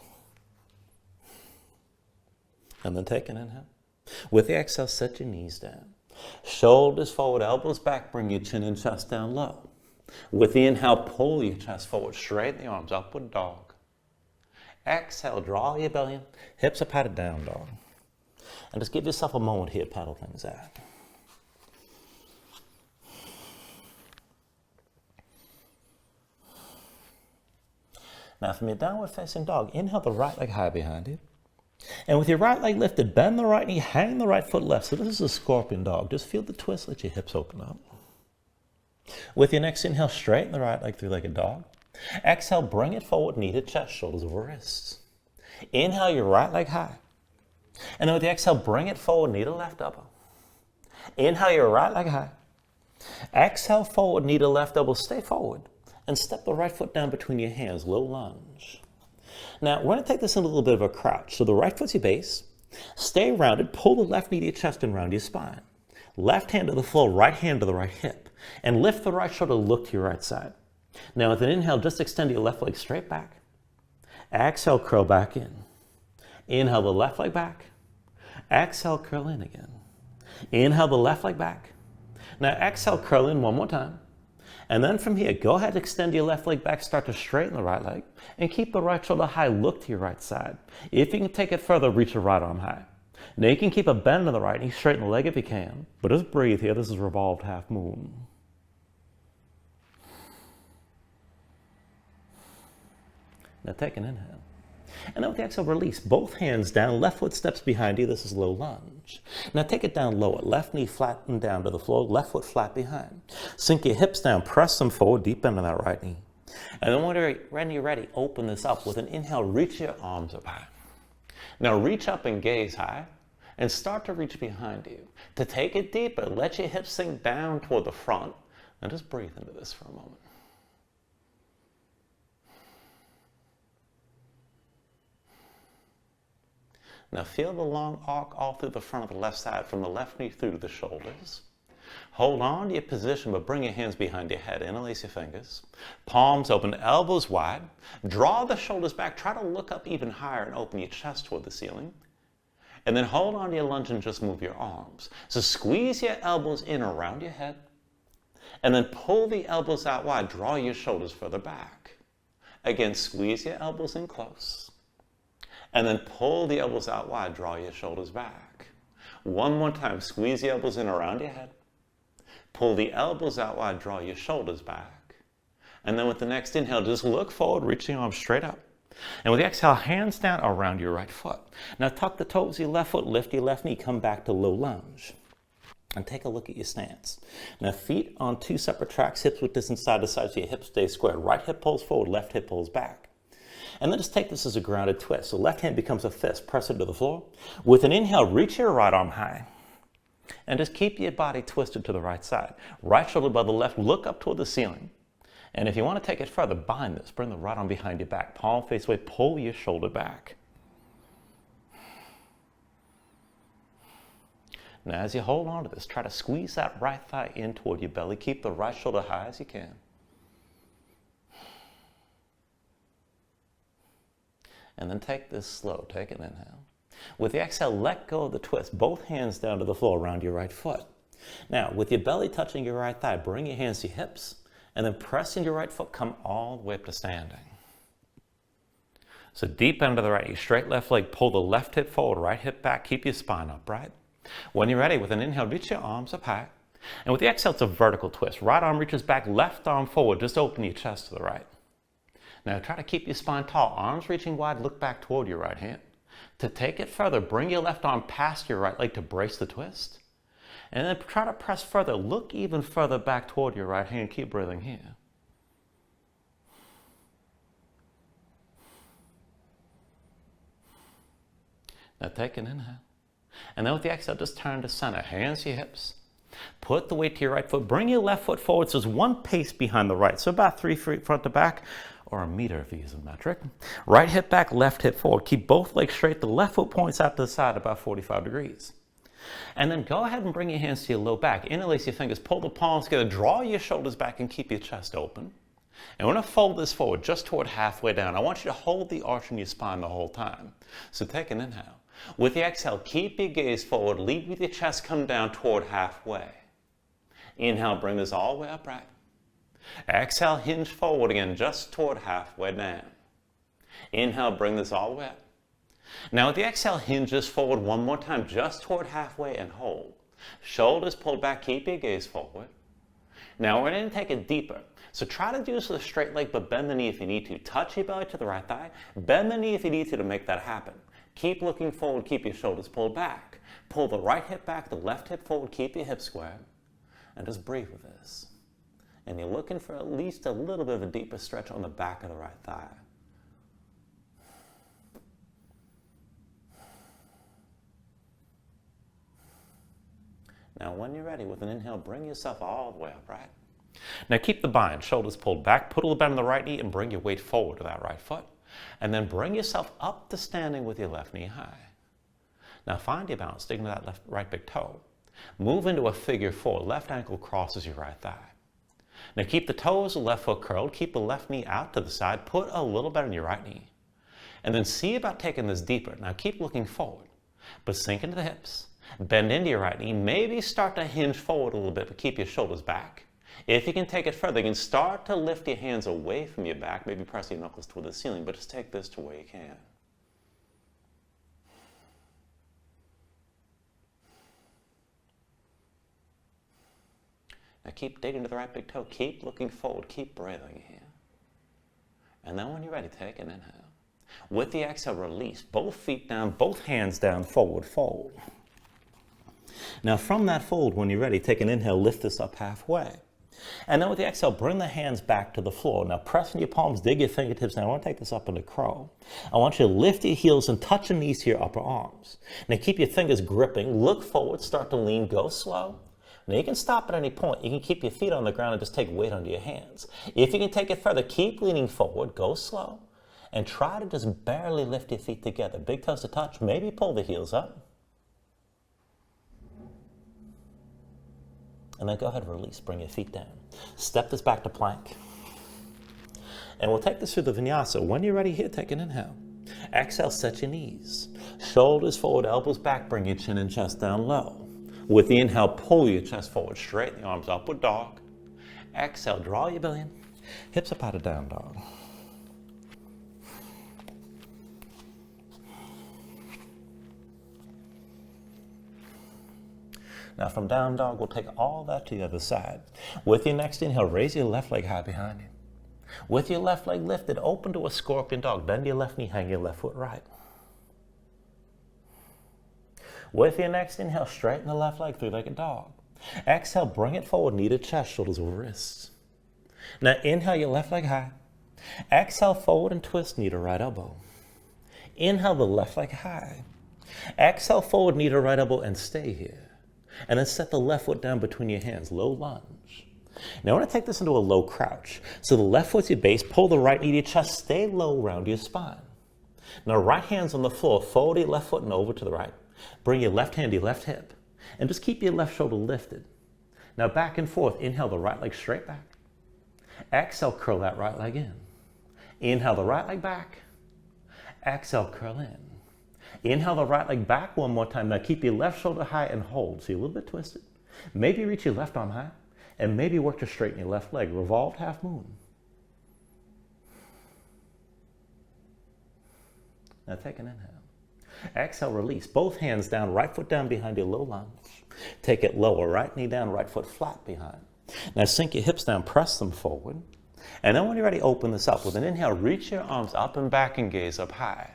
And then take an inhale. With the exhale, set your knees down. Shoulders forward, elbows back, bring your chin and chest down low. With the inhale, pull your chest forward, straighten the arms, upward dog. Exhale, draw your belly in, hips up high to down dog. And just give yourself a moment here, paddle things out. Now from your downward facing dog, inhale the right leg high behind you. And with your right leg lifted, bend the right knee, hang the right foot left. So this is a scorpion dog. Just feel the twist, let your hips open up. With your next inhale, straighten the right leg, three-legged dog. Exhale, bring it forward, knee to chest, shoulders over wrists. Inhale your right leg high. And then with the exhale, bring it forward, knee to left elbow. Inhale your right leg high. Exhale forward, knee to left elbow, stay forward. And step the right foot down between your hands, low lunge. Now, we're going to take this in a little bit of a crouch. So the right foot's your base. Stay rounded, pull the left knee to your chest and round your spine. Left hand to the floor, right hand to the right hip. And lift the right shoulder, look to your right side. Now with an inhale, just extend your left leg straight back. Exhale, curl back in. Inhale the left leg back. Exhale, curl in again. Inhale the left leg back. Now exhale, curl in one more time. And then from here, go ahead, extend your left leg back, start to straighten the right leg, and keep the right shoulder high, look to your right side. If you can take it further, reach your right arm high. Now you can keep a bend in the right knee, straighten the leg if you can, but just breathe here. This is revolved half moon. Now take an inhale. And then with the exhale, release. Both hands down, left foot steps behind you. This is low lunge. Now take it down lower. Left knee flattened down to the floor, left foot flat behind. Sink your hips down, press them forward, deep into that right knee. And then when you're ready, open this up. With an inhale, reach your arms up high. Now reach up and gaze high, and start to reach behind you. To take it deeper, let your hips sink down toward the front, and just breathe into this for a moment. Now feel the long arc all through the front of the left side, from the left knee through to the shoulders. Hold on to your position, but bring your hands behind your head. Interlace your fingers. Palms open, elbows wide. Draw the shoulders back. Try to look up even higher and open your chest toward the ceiling. And then hold on to your lunge and just move your arms. So squeeze your elbows in around your head. And then pull the elbows out wide. Draw your shoulders further back. Again, squeeze your elbows in close. And then pull the elbows out wide, draw your shoulders back. One more time, squeeze the elbows in around your head. Pull the elbows out wide, draw your shoulders back. And then with the next inhale, just look forward, reach the arms straight up. And with the exhale, hands down around your right foot. Now tuck the toes of your left foot, lift your left knee, come back to low lunge. And take a look at your stance. Now feet on two separate tracks, hips width distance side to side, so your hips stay squared. Right hip pulls forward, left hip pulls back. And then just take this as a grounded twist. So left hand becomes a fist, press it to the floor. With an inhale, reach your right arm high. And just keep your body twisted to the right side. Right shoulder above the left, look up toward the ceiling. And if you want to take it further, bind this. Bring the right arm behind your back. Palm face away, pull your shoulder back. Now as you hold on to this, try to squeeze that right thigh in toward your belly. Keep the right shoulder high as you can. And then take this slow. Take an inhale. With the exhale, let go of the twist. Both hands down to the floor around your right foot. Now, with your belly touching your right thigh, bring your hands to your hips, and then pressing your right foot, come all the way up to standing. So deep into the right knee, straight left leg, pull the left hip forward, right hip back, keep your spine upright. When you're ready, with an inhale, reach your arms up high. And with the exhale, it's a vertical twist. Right arm reaches back, left arm forward, just open your chest to the right. Now try to keep your spine tall, arms reaching wide, look back toward your right hand. To take it further, bring your left arm past your right leg to brace the twist. And then try to press further, look even further back toward your right hand, keep breathing here. Now take an inhale. And then with the exhale, just turn to center, hands to your hips. Put the weight to your right foot, bring your left foot forward, so it's one pace behind the right, so about 3 feet front to back, or a meter if you use a metric. Right hip back, left hip forward. Keep both legs straight. The left foot points out to the side about 45 degrees. And then go ahead and bring your hands to your low back. Interlace your fingers, pull the palms together, draw your shoulders back and keep your chest open. And we're going to fold this forward just toward halfway down. I want you to hold the arch in your spine the whole time. So take an inhale. With the exhale, keep your gaze forward. Lead with your chest come down toward halfway. Inhale, bring this all the way upright. Exhale, hinge forward again, just toward halfway down. Inhale, bring this all the way up. Now with the exhale, hinge this forward one more time, just toward halfway and hold. Shoulders pulled back, keep your gaze forward. Now we're going to take it deeper. So try to do this with a straight leg, but bend the knee if you need to. Touch your belly to the right thigh. Bend the knee if you need to make that happen. Keep looking forward, keep your shoulders pulled back. Pull the right hip back, the left hip forward, keep your hips square, and just breathe with this. And you're looking for at least a little bit of a deeper stretch on the back of the right thigh. Now, when you're ready, with an inhale, bring yourself all the way up, right? Now, keep the bind, shoulders pulled back, put a little bend in the right knee, and bring your weight forward to that right foot. And then bring yourself up to standing with your left knee high. Now, find your balance, dig into that right big toe. Move into a figure-4, left ankle crosses your right thigh. Now, keep the toes, the left foot curled, keep the left knee out to the side, put a little bend in your right knee. And then see about taking this deeper. Now, keep looking forward, but sink into the hips. Bend into your right knee, maybe start to hinge forward a little bit, but keep your shoulders back. If you can take it further, you can start to lift your hands away from your back, maybe press your knuckles toward the ceiling, but just take this to where you can. Now keep digging to the right big toe, keep looking forward, keep breathing here. And then when you're ready, take an inhale. With the exhale, release, both feet down, both hands down, forward fold. Now from that fold, when you're ready, take an inhale, lift this up halfway. And then with the exhale, bring the hands back to the floor. Now press into your palms, dig your fingertips. Now I want to take this up into crow. I want you to lift your heels and touch your knees to your upper arms. Now keep your fingers gripping, look forward, start to lean, go slow. Now you can stop at any point. You can keep your feet on the ground and just take weight under your hands. If you can take it further, keep leaning forward, go slow, and try to just barely lift your feet together. Big toes to touch, maybe pull the heels up. And then go ahead and release, bring your feet down. Step this back to plank. And we'll take this through the Vinyasa. When you're ready here, take an inhale. Exhale, set your knees. Shoulders forward, elbows back, bring your chin and chest down low. With the inhale, pull your chest forward, straighten the arms, upward dog. Exhale, draw your belly in. Hips up out of down dog. Now from down dog, we'll take all that to the other side. With your next inhale, raise your left leg high behind you. With your left leg lifted, open to a scorpion dog. Bend your left knee, hang your left foot right. With your next inhale, straighten the left leg, three-legged dog. Exhale, bring it forward, knee to chest, shoulders over wrists. Now inhale your left leg high. Exhale, forward and twist, knee to right elbow. Inhale the left leg high. Exhale, forward, knee to right elbow, and stay here. And then set the left foot down between your hands, low lunge. Now I want to take this into a low crouch. So the left foot's your base, pull the right knee to your chest, stay low, round your spine. Now right hand's on the floor, forward your left foot and over to the right. Bring your left hand to your left hip. And just keep your left shoulder lifted. Now back and forth, inhale the right leg straight back. Exhale, curl that right leg in. Inhale the right leg back. Exhale, curl in. Inhale the right leg back one more time. Now keep your left shoulder high and hold. So you're a little bit twisted. Maybe reach your left arm high. And maybe work to straighten your left leg. Revolved half moon. Now take an inhale. Exhale, release. Both hands down, right foot down behind your low lunge. Take it lower, right knee down, right foot flat behind. Now sink your hips down, press them forward. And then when you're ready, open this up. With an inhale, reach your arms up and back and gaze up high.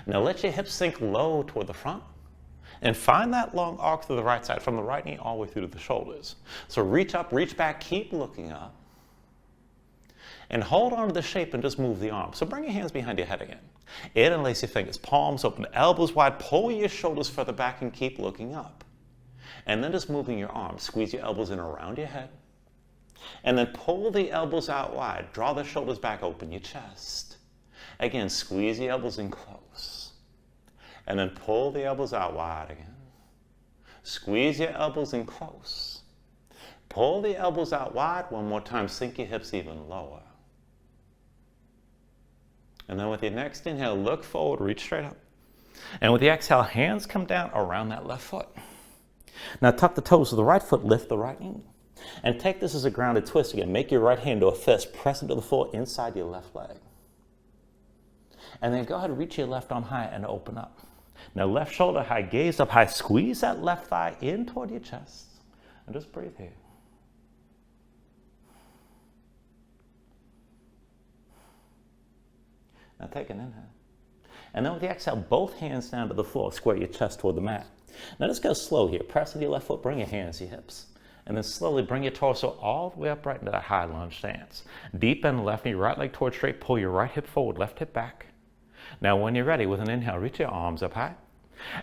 Now let your hips sink low toward the front. And find that long arc to the right side, from the right knee all the way through to the shoulders. So reach up, reach back, keep looking up. And hold on to the shape and just move the arms. So bring your hands behind your head again. Interlace your fingers, palms open, elbows wide, pull your shoulders further back and keep looking up. And then just moving your arms, squeeze your elbows in around your head. And then pull the elbows out wide, draw the shoulders back, open your chest. Again, squeeze the elbows in close. And then pull the elbows out wide again. Squeeze your elbows in close. Pull the elbows out wide one more time, sink your hips even lower. And then with your next inhale, look forward, reach straight up. And with the exhale, hands come down around that left foot. Now tuck the toes of the right foot, lift the right knee. And take this as a grounded twist again. Make your right hand to a fist, press into the floor inside your left leg. And then go ahead and reach your left arm high and open up. Now left shoulder high, gaze up high, squeeze that left thigh in toward your chest. And just breathe here. Now take an inhale. And then with the exhale, both hands down to the floor. Square your chest toward the mat. Now just go slow here. Press with your left foot, bring your hands to your hips. And then slowly bring your torso all the way upright into that high lunge stance. Deep bend the left knee, right leg towards straight. Pull your right hip forward, left hip back. Now when you're ready, with an inhale, reach your arms up high.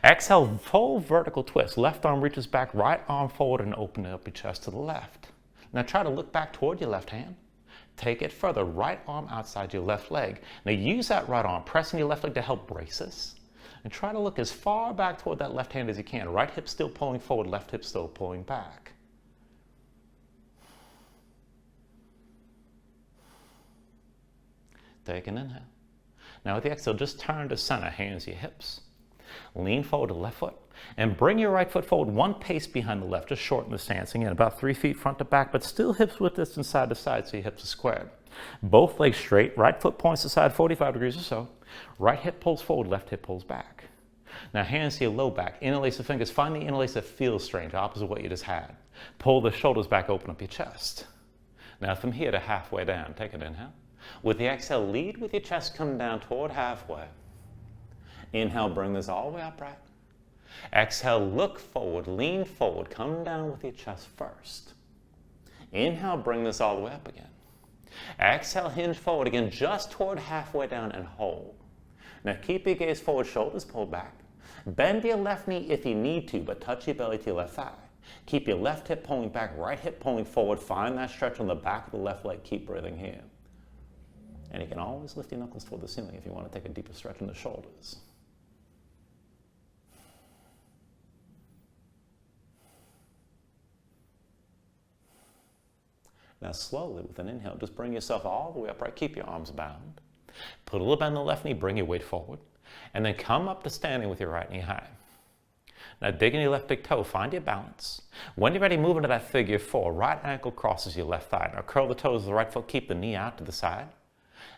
Exhale, full vertical twist. Left arm reaches back, right arm forward, and open up your chest to the left. Now try to look back toward your left hand. Take it further, right arm outside your left leg. Now use that right arm, pressing your left leg to help brace this. And try to look as far back toward that left hand as you can. Right hip still pulling forward, left hip still pulling back. Take an inhale. Now with the exhale, just turn to center, hands to your hips. Lean forward to the left foot and bring your right foot forward one pace behind the left. Just shorten the stance. Again, about 3 feet front to back, but still hips width distance side to side so your hips are squared. Both legs straight, right foot points to side 45 degrees or so. Right hip pulls forward, left hip pulls back. Now hands to your low back. Interlace the fingers. Find the interlace that feels strange, opposite of what you just had. Pull the shoulders back, open up your chest. Now from here to halfway down, take an inhale. With the exhale, lead with your chest come down toward halfway. Inhale, bring this all the way upright. Exhale, look forward, lean forward, come down with your chest first. Inhale, bring this all the way up again. Exhale, hinge forward again, just toward halfway down and hold. Now keep your gaze forward, shoulders pulled back. Bend your left knee if you need to, but touch your belly to your left thigh. Keep your left hip pulling back, right hip pulling forward. Find that stretch on the back of the left leg. Keep breathing here. And you can always lift your knuckles toward the ceiling if you want to take a deeper stretch in the shoulders. Now slowly, with an inhale, just bring yourself all the way upright. Keep your arms bound. Put a little bend in the left knee, bring your weight forward. And then come up to standing with your right knee high. Now dig in your left big toe, find your balance. When you're ready, move into that figure 4. Right ankle crosses your left thigh. Now curl the toes of the right foot, keep the knee out to the side.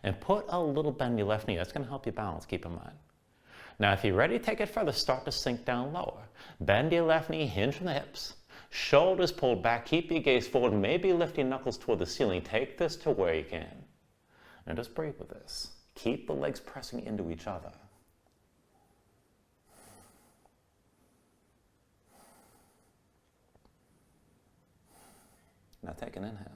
And put a little bend in your left knee. That's going to help you balance, keep in mind. Now if you're ready to take it further, start to sink down lower. Bend your left knee, hinge from the hips. Shoulders pulled back, keep your gaze forward, maybe lift your knuckles toward the ceiling. Take this to where you can. And just breathe with this. Keep the legs pressing into each other. Now take an inhale.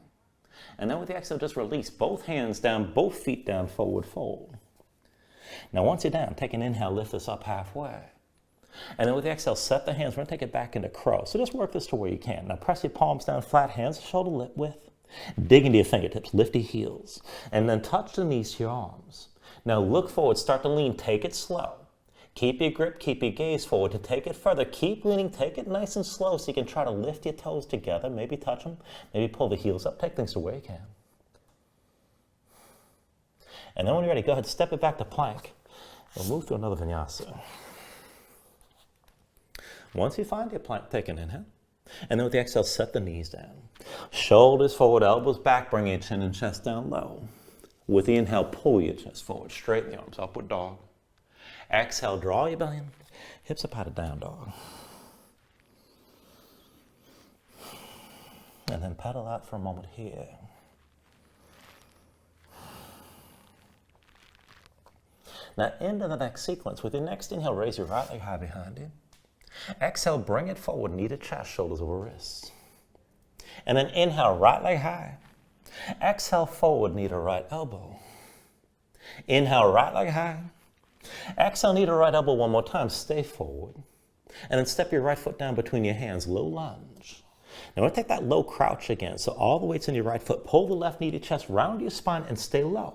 And then with the exhale, just release both hands down, both feet down, forward fold. Now once you're down, take an inhale, lift this up halfway. And then with the exhale, set the hands. We're going to take it back into crow. So just work this to where you can. Now press your palms down flat, hands shoulder width. Dig into your fingertips, lift your heels. And then touch the knees to your arms. Now look forward, start to lean, take it slow. Keep your grip, keep your gaze forward. To take it further, keep leaning, take it nice and slow so you can try to lift your toes together, maybe touch them, maybe pull the heels up, take things to where you can. And then when you're ready, go ahead, step it back to plank. We'll move to another Vinyasa. Once you find your plank, take an inhale. And then with the exhale, set the knees down. Shoulders forward, elbows back, bring your chin and chest down low. With the inhale, pull your chest forward, straighten the arms, upward dog. Exhale, draw your belly in, hips up high to down dog. And then pedal out for a moment here. Now into the next sequence. With your next inhale, raise your right leg high behind you. Exhale, bring it forward, knee to chest, shoulders over wrists. And then inhale, right leg high. Exhale, forward, knee to right elbow. Inhale, right leg high. Exhale, knee to right elbow one more time. Stay forward. And then step your right foot down between your hands, low lunge. Now we're going to take that low crouch again. So all the weight's in your right foot. Pull the left knee to chest, round your spine, and stay low.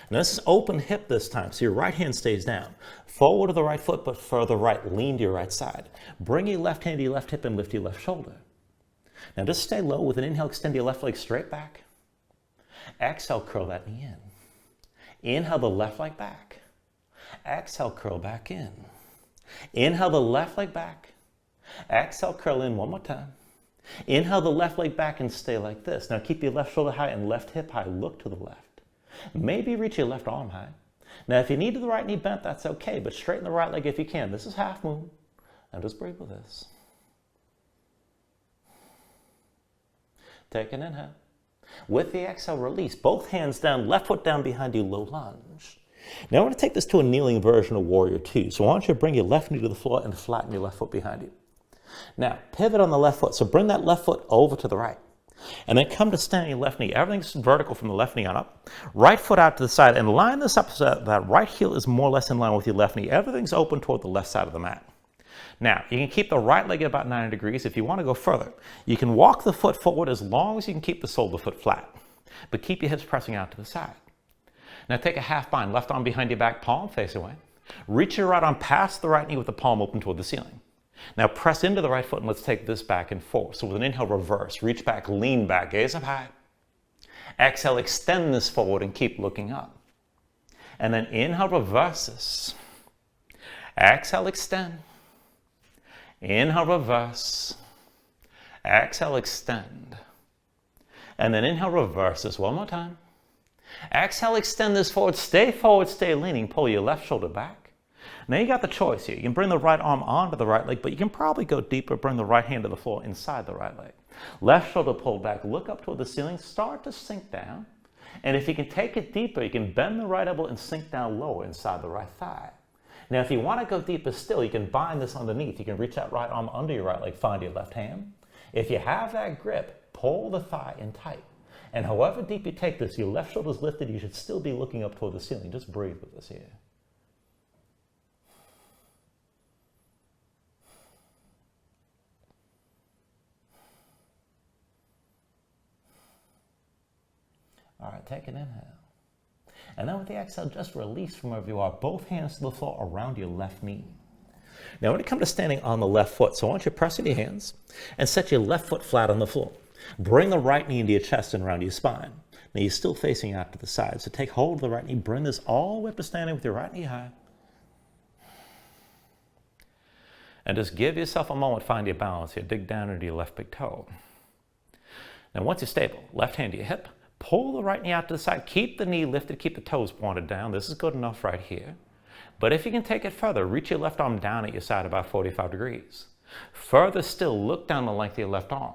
Now this is open hip this time, so your right hand stays down. Forward to the right foot, but further right, lean to your right side. Bring your left hand to your left hip and lift your left shoulder. Now just stay low. With an inhale, extend your left leg straight back. Exhale, curl that knee in. Inhale the left leg back. Exhale, curl back in. Inhale the left leg back. Exhale, curl in one more time. Inhale the left leg back and stay like this. Now keep your left shoulder high and left hip high. Look to the left. Maybe reach your left arm high. Now if you need the right knee bent, that's okay, but straighten the right leg if you can. This is half moon. And just breathe with this. Take an inhale. With the exhale, release. Both hands down, left foot down behind you, low lunge. Now we're going to take this to a kneeling version of Warrior Two. So why don't you bring your left knee to the floor and flatten your left foot behind you. Now pivot on the left foot. So bring that left foot over to the right. And then come to stand on your left knee. Everything's vertical from the left knee on up. Right foot out to the side and line this up so that right heel is more or less in line with your left knee. Everything's open toward the left side of the mat. Now, you can keep the right leg at about 90 degrees. If you want to go further, you can walk the foot forward as long as you can keep the sole of the foot flat. But keep your hips pressing out to the side. Now take a half bind, left arm behind your back, palm face away. Reach your right arm past the right knee with the palm open toward the ceiling. Now press into the right foot and let's take this back and forth. So with an inhale, reverse, reach back, lean back, gaze up high. Exhale, extend this forward and keep looking up. And then inhale, reverse this. Exhale, extend. Inhale, reverse. Exhale, extend. And then inhale, reverse this one more time. Exhale, extend this forward, stay leaning, pull your left shoulder back. Now you got the choice here. You can bring the right arm onto the right leg, but you can probably go deeper, bring the right hand to the floor inside the right leg. Left shoulder pulled back, look up toward the ceiling, start to sink down. And if you can take it deeper, you can bend the right elbow and sink down lower inside the right thigh. Now if you want to go deeper still, you can bind this underneath. You can reach that right arm under your right leg, find your left hand. If you have that grip, pull the thigh in tight. And however deep you take this, your left shoulder's lifted, you should still be looking up toward the ceiling. Just breathe with us here. All right, take an inhale. And then with the exhale, just release from wherever you are. Both hands to the floor around your left knee. Now when it comes to standing on the left foot, so I want you to press in your hands and set your left foot flat on the floor. Bring the right knee into your chest and around your spine. Now you're still facing out to the side, so take hold of the right knee, bring this all the way up to standing with your right knee high. And just give yourself a moment, find your balance here. Dig down into your left big toe. Now once you're stable, left hand to your hip, pull the right knee out to the side. Keep the knee lifted, keep the toes pointed down. This is good enough right here. But if you can take it further, reach your left arm down at your side about 45 degrees. Further still, look down the length of your left arm.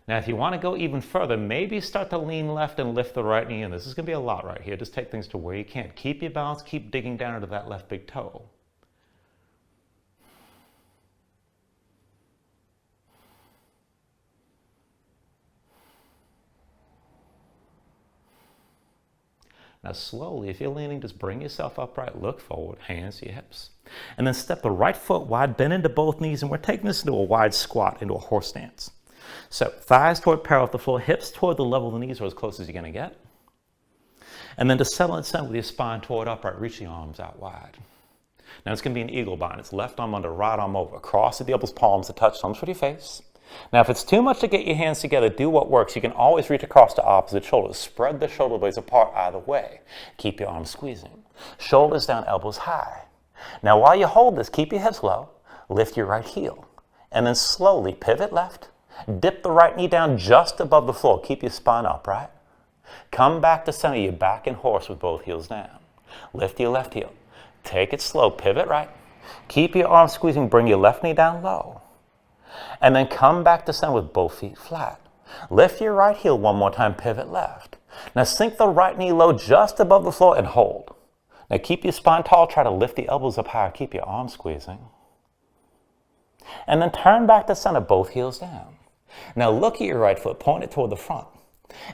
Now, if you want to go even further, maybe start to lean left and lift the right knee in. This is going to be a lot right here. Just take things to where you can. Keep your balance, keep digging down into that left big toe. Now slowly, if you're leaning, just bring yourself upright, look forward, hands to your hips. And then step the right foot wide, bend into both knees, and we're taking this into a wide squat, into a horse stance. So thighs toward parallel with the floor, hips toward the level of the knees or as close as you're going to get. And then to settle and center with your spine toward upright, reach the arms out wide. Now it's going to be an eagle bind. It's left arm under, right arm over. Cross at the elbows, palms to touch, thumbs with your face. Now if it's too much to get your hands together, do what works. You can always reach across to opposite shoulders. Spread the shoulder blades apart either way. Keep your arms squeezing. Shoulders down, elbows high. Now while you hold this, keep your hips low. Lift your right heel. And then slowly pivot left. Dip the right knee down just above the floor. Keep your spine upright. Come back to center. You're back in horse with both heels down. Lift your left heel. Take it slow. Pivot right. Keep your arms squeezing. Bring your left knee down low. And then come back to center with both feet flat. Lift your right heel one more time. Pivot left. Now sink the right knee low just above the floor and hold. Now keep your spine tall. Try to lift the elbows up higher. Keep your arms squeezing. And then turn back to center. Both heels down. Now look at your right foot, point it toward the front.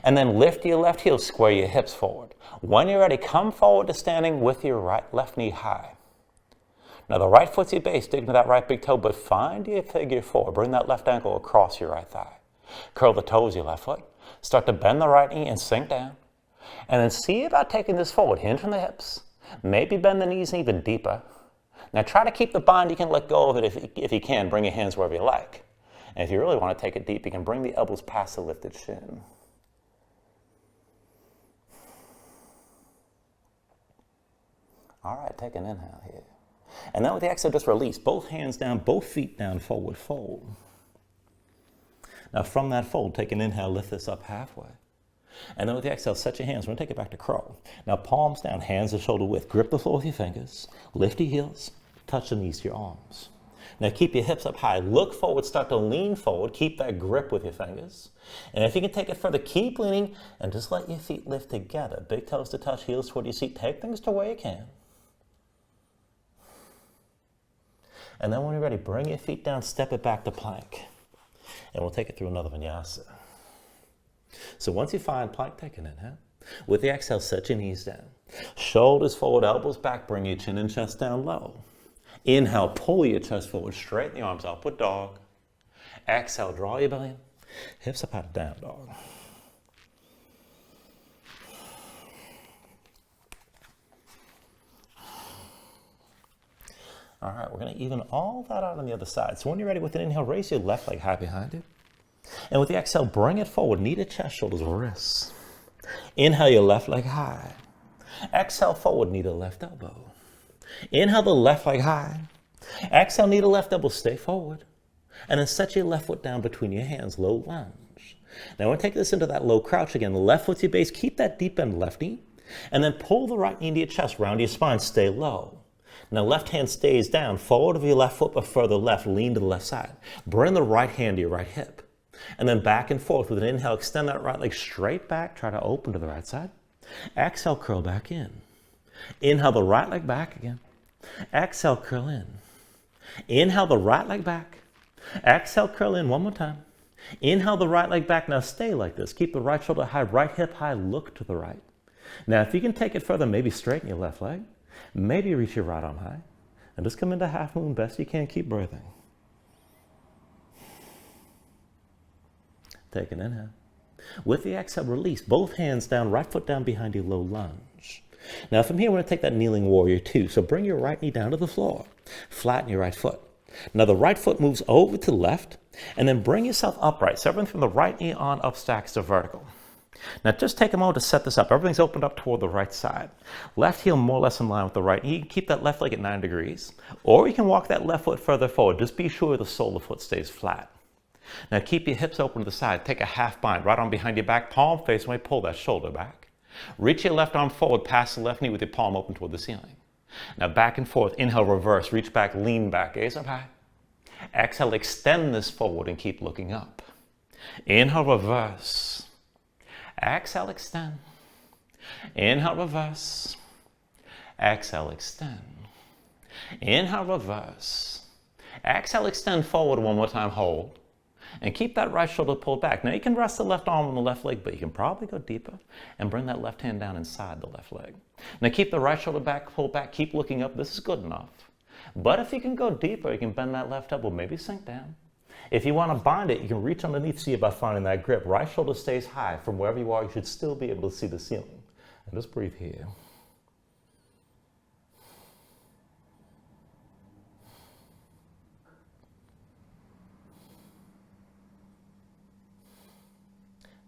And then lift your left heel, square your hips forward. When you're ready, come forward to standing with your left knee high. Now the right foot's your base, dig into that right big toe, but find your figure-4. Bring that left ankle across your right thigh. Curl the toes of your left foot. Start to bend the right knee and sink down. And then see about taking this forward. Hinge from the hips. Maybe bend the knees even deeper. Now try to keep the bind. You can let go of it if you can. Bring your hands wherever you like. And if you really want to take it deep, you can bring the elbows past the lifted shin. All right, take an inhale here. And then with the exhale, just release. Both hands down, both feet down, forward fold. Now from that fold, take an inhale, lift this up halfway. And then with the exhale, set your hands. We're going to take it back to crow. Now palms down, hands to shoulder width. Grip the floor with your fingers. Lift your heels. Touch the knees to your arms. Now keep your hips up high. Look forward, start to lean forward. Keep that grip with your fingers. And if you can take it further, keep leaning and just let your feet lift together. Big toes to touch, heels toward your seat. Take things to where you can. And then when you're ready, bring your feet down, step it back to plank. And we'll take it through another vinyasa. So once you find plank, take an inhale. With the exhale, set your knees down. Shoulders forward, elbows back, bring your chin and chest down low. Inhale, pull your chest forward, straighten the arms, upward dog. Exhale, draw your belly in. Hips up, out, down dog. All right, we're going to even all that out on the other side. So when you're ready with an inhale, raise your left leg high behind you. And with the exhale, bring it forward, knee to chest, shoulders, wrists. Inhale your left leg high. Exhale forward, knee to left elbow. Inhale the left leg high. Exhale, knee to left elbow, stay forward. And then set your left foot down between your hands, low lunge. Now we're going to take this into that low crouch again. Left foot's your base, keep that deep bend left knee. And then pull the right knee into your chest, round your spine, stay low. Now left hand stays down, forward of your left foot, but further left, lean to the left side. Bring the right hand to your right hip. And then back and forth with an inhale, extend that right leg straight back, try to open to the right side. Exhale, curl back in. Inhale the right leg back again. Exhale, curl in. Inhale the right leg back. Exhale, curl in one more time. Inhale the right leg back. Now stay like this. Keep the right shoulder high, right hip high, look to the right. Now if you can take it further, maybe straighten your left leg. Maybe reach your right arm high. And just come into half moon best you can. Keep breathing. Take an inhale. With the exhale, release. Both hands down, right foot down behind you, low lunge. Now from here, we're going to take that kneeling warrior two. So bring your right knee down to the floor. Flatten your right foot. Now the right foot moves over to the left, and then bring yourself upright. So everything from the right knee on up stacks to vertical. Now just take a moment to set this up. Everything's opened up toward the right side. Left heel more or less in line with the right knee. You can keep that left leg at 9 degrees. Or you can walk that left foot further forward. Just be sure the sole of the foot stays flat. Now keep your hips open to the side. Take a half bind. Right arm behind your back, palm face away. Pull that shoulder back. Reach your left arm forward, past the left knee with your palm open toward the ceiling. Now back and forth. Inhale, reverse. Reach back, lean back. Gaze up high. Exhale, extend this forward and keep looking up. Inhale, reverse. Exhale, extend. Inhale, reverse. Exhale, extend. Inhale, reverse. Exhale, extend forward one more time, hold. And keep that right shoulder pulled back. Now you can rest the left arm on the left leg, but you can probably go deeper and bring that left hand down inside the left leg. Now keep the right shoulder back, pull back, keep looking up. This is good enough. But if you can go deeper, you can bend that left elbow, maybe sink down. If you want to bind it, you can reach underneath, see about finding that grip. Right shoulder stays high. From wherever you are, you should still be able to see the ceiling. And just breathe here.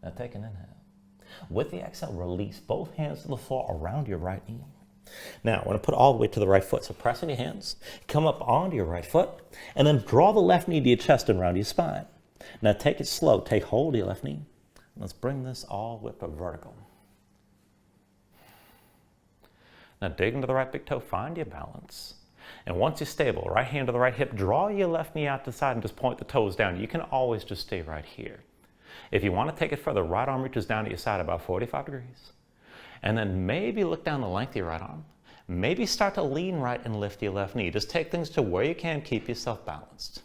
Now take an inhale. With the exhale, release both hands to the floor around your right knee. Now, I want to put all the way to the right foot. So press in your hands, come up onto your right foot, and then draw the left knee to your chest and around your spine. Now take it slow. Take hold of your left knee. Let's bring this all the way up to vertical. Now dig into the right big toe, find your balance. And once you're stable, right hand to the right hip, draw your left knee out to the side and just point the toes down. You can always just stay right here. If you want to take it further, right arm reaches down to your side about 45 degrees. And then maybe look down the length of your right arm. Maybe start to lean right and lift your left knee. Just take things to where you can, keep yourself balanced.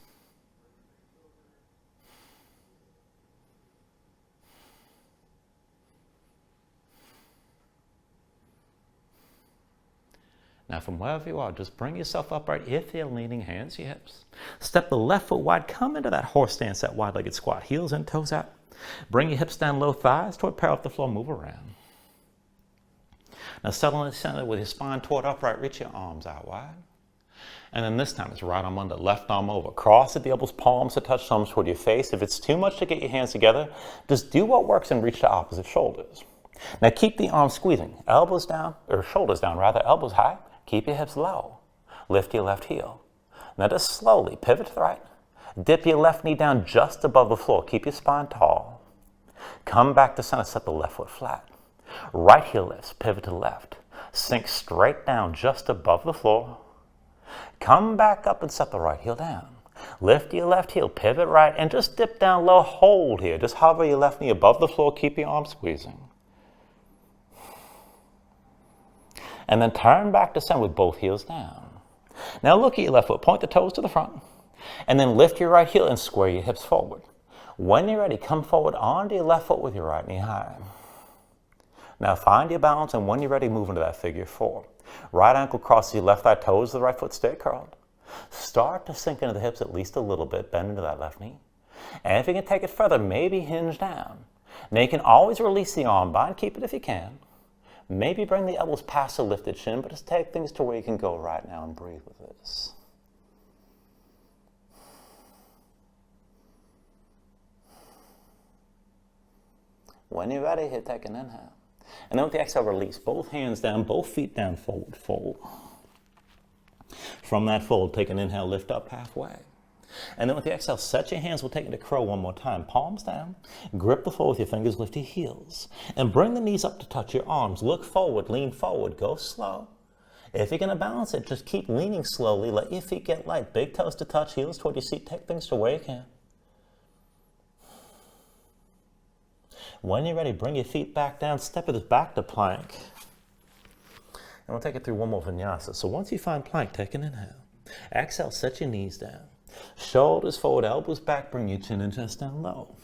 Now from wherever you are, just bring yourself upright. If you're leaning, hands to your hips. Step the left foot wide, come into that horse stance, that wide-legged squat. Heels in, toes out. Bring your hips down, low thighs toward parallel with the floor, move around. Now settle in the center with your spine toward upright, reach your arms out wide. And then this time it's right arm under, left arm over. Cross at the elbows, palms to touch thumbs toward your face. If it's too much to get your hands together, just do what works and reach to opposite shoulders. Now keep the arms squeezing, elbows down, or shoulders down rather, elbows high. Keep your hips low. Lift your left heel. Now just slowly pivot to the right. Dip your left knee down just above the floor. Keep your spine tall. Come back to center, set the left foot flat. Right heel lifts, pivot to the left. Sink straight down just above the floor. Come back up and set the right heel down. Lift your left heel, pivot right, and just dip down low. Hold here. Just hover your left knee above the floor. Keep your arm squeezing. And then turn back to center with both heels down. Now look at your left foot. Point the toes to the front. And then lift your right heel and square your hips forward. When you're ready, come forward onto your left foot with your right knee high. Now find your balance, and when you're ready, move into that figure 4. Right ankle crosses your left thigh, toes to the right foot, stay curled. Start to sink into the hips at least a little bit, bend into that left knee. And if you can take it further, maybe hinge down. Now you can always release the arm bind, keep it if you can. Maybe bring the elbows past the lifted shin, but just take things to where you can go right now and breathe with this. When you're ready, here, take an inhale. And then with the exhale, release. Both hands down, both feet down, forward, fold. From that fold, take an inhale, lift up halfway. And then with the exhale, set your hands. We'll take it to crow one more time. Palms down. Grip the floor with your fingers, lift your heels. And bring the knees up to touch your arms. Look forward, lean forward, go slow. If you're going to balance it, just keep leaning slowly. Let your feet get light. Big toes to touch, heels toward your seat. Take things to where you can. When you're ready, bring your feet back down, step it back to plank. And we'll take it through one more vinyasa. So once you find plank, take an inhale. Exhale, set your knees down. Shoulders forward, elbows back, bring your chin and chest down low.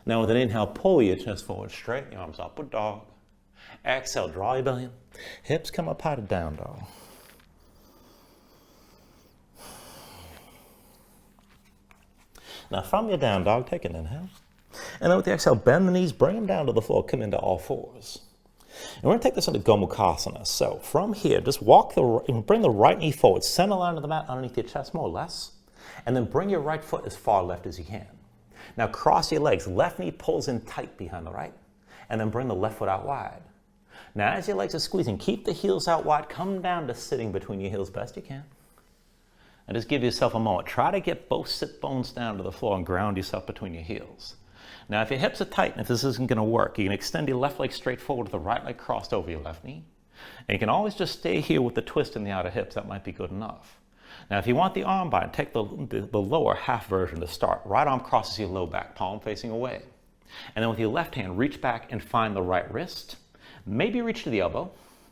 Now with an inhale, pull your chest forward, straighten your arms, upward dog. Exhale, draw your belly in. Hips come up high to down dog. Now from your down dog, take an inhale. And then with the exhale, bend the knees, bring them down to the floor, come into all fours. And we're going to take this into Gomukhasana. So from here, just bring the right knee forward, center line of the mat underneath your chest, more or less. And then bring your right foot as far left as you can. Now cross your legs. Left knee pulls in tight behind the right. And then bring the left foot out wide. Now as your legs are squeezing, keep the heels out wide. Come down to sitting between your heels best you can. And just give yourself a moment. Try to get both sit bones down to the floor and ground yourself between your heels. Now, if your hips are tight and if this isn't going to work, you can extend your left leg straight forward with the right leg crossed over your left knee. And you can always just stay here with the twist in the outer hips. That might be good enough. Now, if you want the arm bind, take the lower half version to start. Right arm crosses your low back, palm facing away. And then with your left hand, reach back and find the right wrist. Maybe reach to the elbow.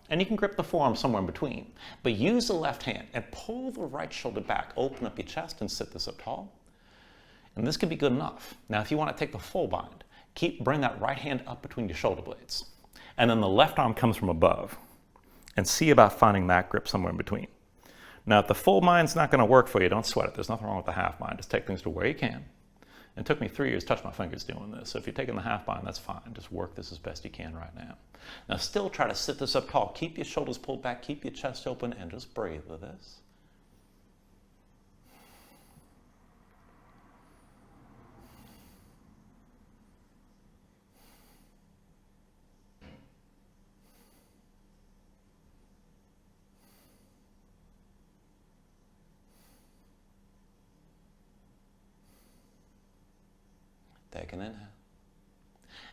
And you can grip the forearm somewhere in between. But use the left hand and pull the right shoulder back. Open up your chest and sit this up tall. And this could be good enough. Now, if you want to take the full bind, bring that right hand up between your shoulder blades. And then the left arm comes from above. And see about finding that grip somewhere in between. Now, if the full bind's not going to work for you, don't sweat it. There's nothing wrong with the half bind. Just take things to where you can. It took me 3 years to touch my fingers doing this. So if you're taking the half bind, that's fine. Just work this as best you can right now. Now, still try to sit this up tall. Keep your shoulders pulled back. Keep your chest open. And just breathe with this. Take an inhale.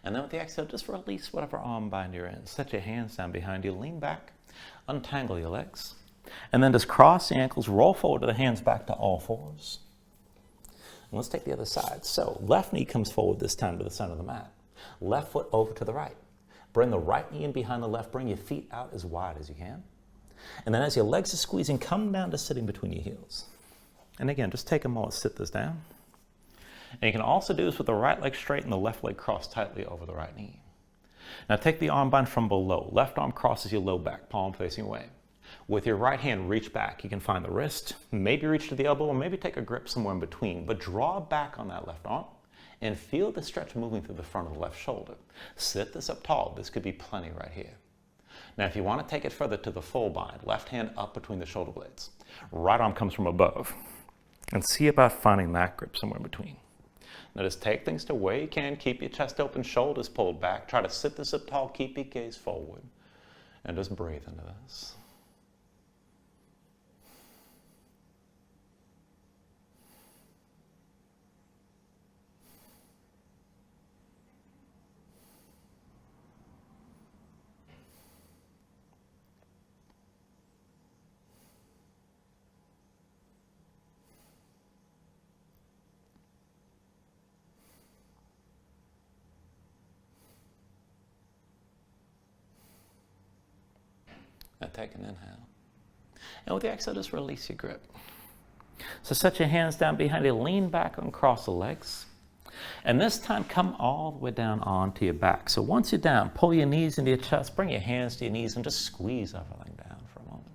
And then with the exhale, just release whatever arm bind you're in. Set your hands down behind you, lean back, untangle your legs. And then just cross the ankles, roll forward to the hands back to all fours. And let's take the other side. So left knee comes forward this time to the center of the mat. Left foot over to the right. Bring the right knee in behind the left. Bring your feet out as wide as you can. And then as your legs are squeezing, come down to sitting between your heels. And again, just take a moment, sit this down. And you can also do this with the right leg straight and the left leg crossed tightly over the right knee. Now take the arm bind from below. Left arm crosses your low back, palm facing away. With your right hand, reach back. You can find the wrist, maybe reach to the elbow, or maybe take a grip somewhere in between. But draw back on that left arm and feel the stretch moving through the front of the left shoulder. Sit this up tall. This could be plenty right here. Now if you want to take it further to the full bind, left hand up between the shoulder blades. Right arm comes from above. And see about finding that grip somewhere in between. Now just take things to where you can. Keep your chest open, shoulders pulled back. Try to sit this up tall. Keep your gaze forward. And just breathe into this. take an inhale. And with the exhale, just release your grip. So set your hands down behind you, lean back and cross the legs. And this time, come all the way down onto your back. So once you're down, pull your knees into your chest, bring your hands to your knees, and just squeeze everything down for a moment.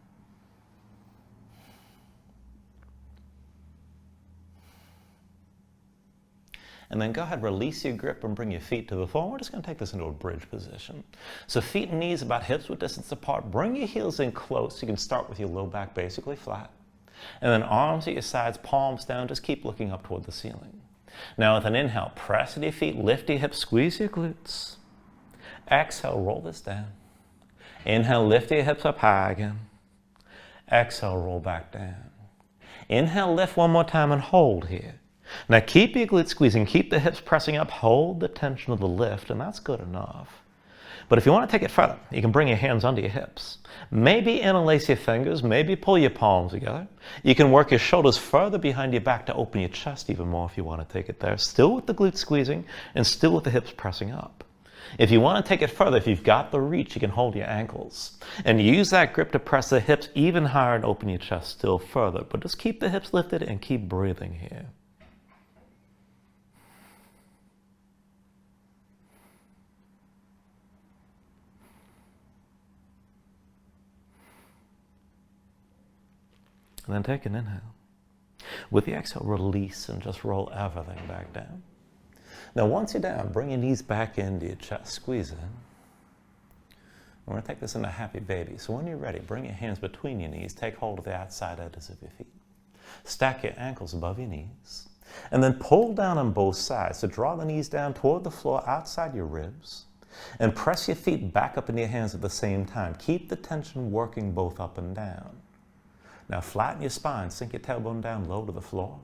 And then go ahead, release your grip and bring your feet to the floor. We're just going to take this into a bridge position. So feet and knees about hips width distance apart. Bring your heels in close. You can start with your low back basically flat. And then arms at your sides, palms down. Just keep looking up toward the ceiling. Now with an inhale, press into your feet, lift your hips, squeeze your glutes. Exhale, roll this down. Inhale, lift your hips up high again. Exhale, roll back down. Inhale, lift one more time and hold here. Now keep your glutes squeezing, keep the hips pressing up, hold the tension of the lift, and that's good enough. But if you want to take it further, you can bring your hands under your hips. Maybe interlace your fingers, maybe pull your palms together. You can work your shoulders further behind your back to open your chest even more if you want to take it there. Still with the glutes squeezing and still with the hips pressing up. If you want to take it further, if you've got the reach, you can hold your ankles and use that grip to press the hips even higher and open your chest still further. But just keep the hips lifted and keep breathing here. And then take an inhale. With the exhale, release and just roll everything back down. Now once you're down, bring your knees back into your chest, squeeze in. We're going to take this into happy baby. So when you're ready, bring your hands between your knees, take hold of the outside edges of your feet. Stack your ankles above your knees. And then pull down on both sides. So draw the knees down toward the floor outside your ribs. And press your feet back up into your hands at the same time. Keep the tension working both up and down. Now flatten your spine, sink your tailbone down low to the floor.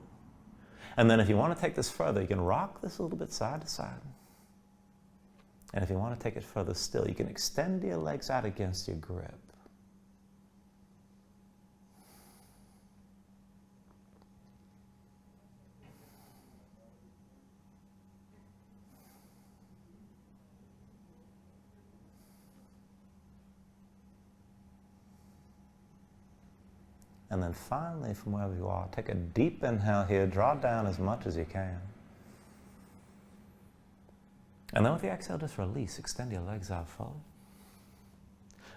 And then if you want to take this further, you can rock this a little bit side to side. And if you want to take it further still, you can extend your legs out against your grip. And then finally, from wherever you are, take a deep inhale here, draw down as much as you can. And then with the exhale, just release, extend your legs out fully.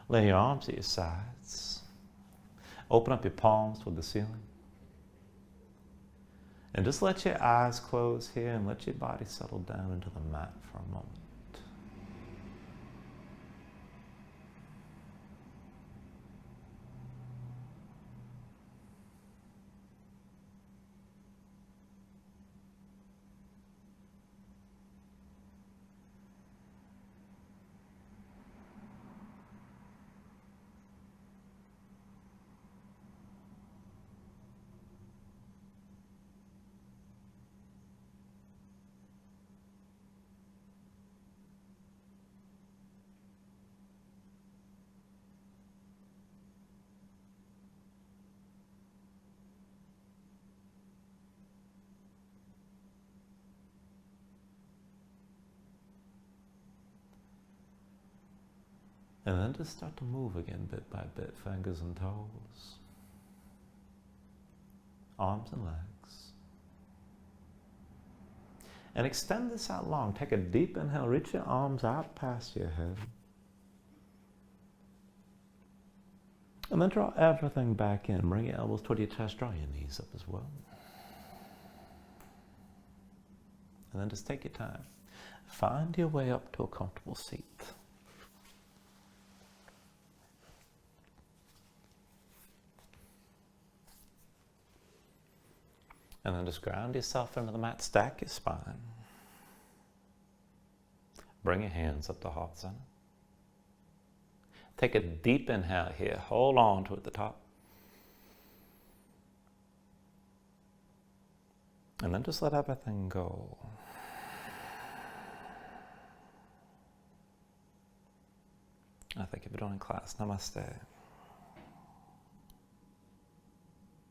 Lay your arms at your sides. Open up your palms toward the ceiling. And just let your eyes close here and let your body settle down into the mat for a moment. And then just start to move again bit by bit, fingers and toes, arms and legs. And extend this out long. Take a deep inhale, reach your arms out past your head. And then draw everything back in. Bring your elbows toward your chest, draw your knees up as well. And then just take your time. Find your way up to a comfortable seat. And then just ground yourself into the mat, stack your spine. Bring your hands up to heart center. Take a deep inhale here, hold on to it at the top. And then just let everything go. I think if you're doing class, namaste.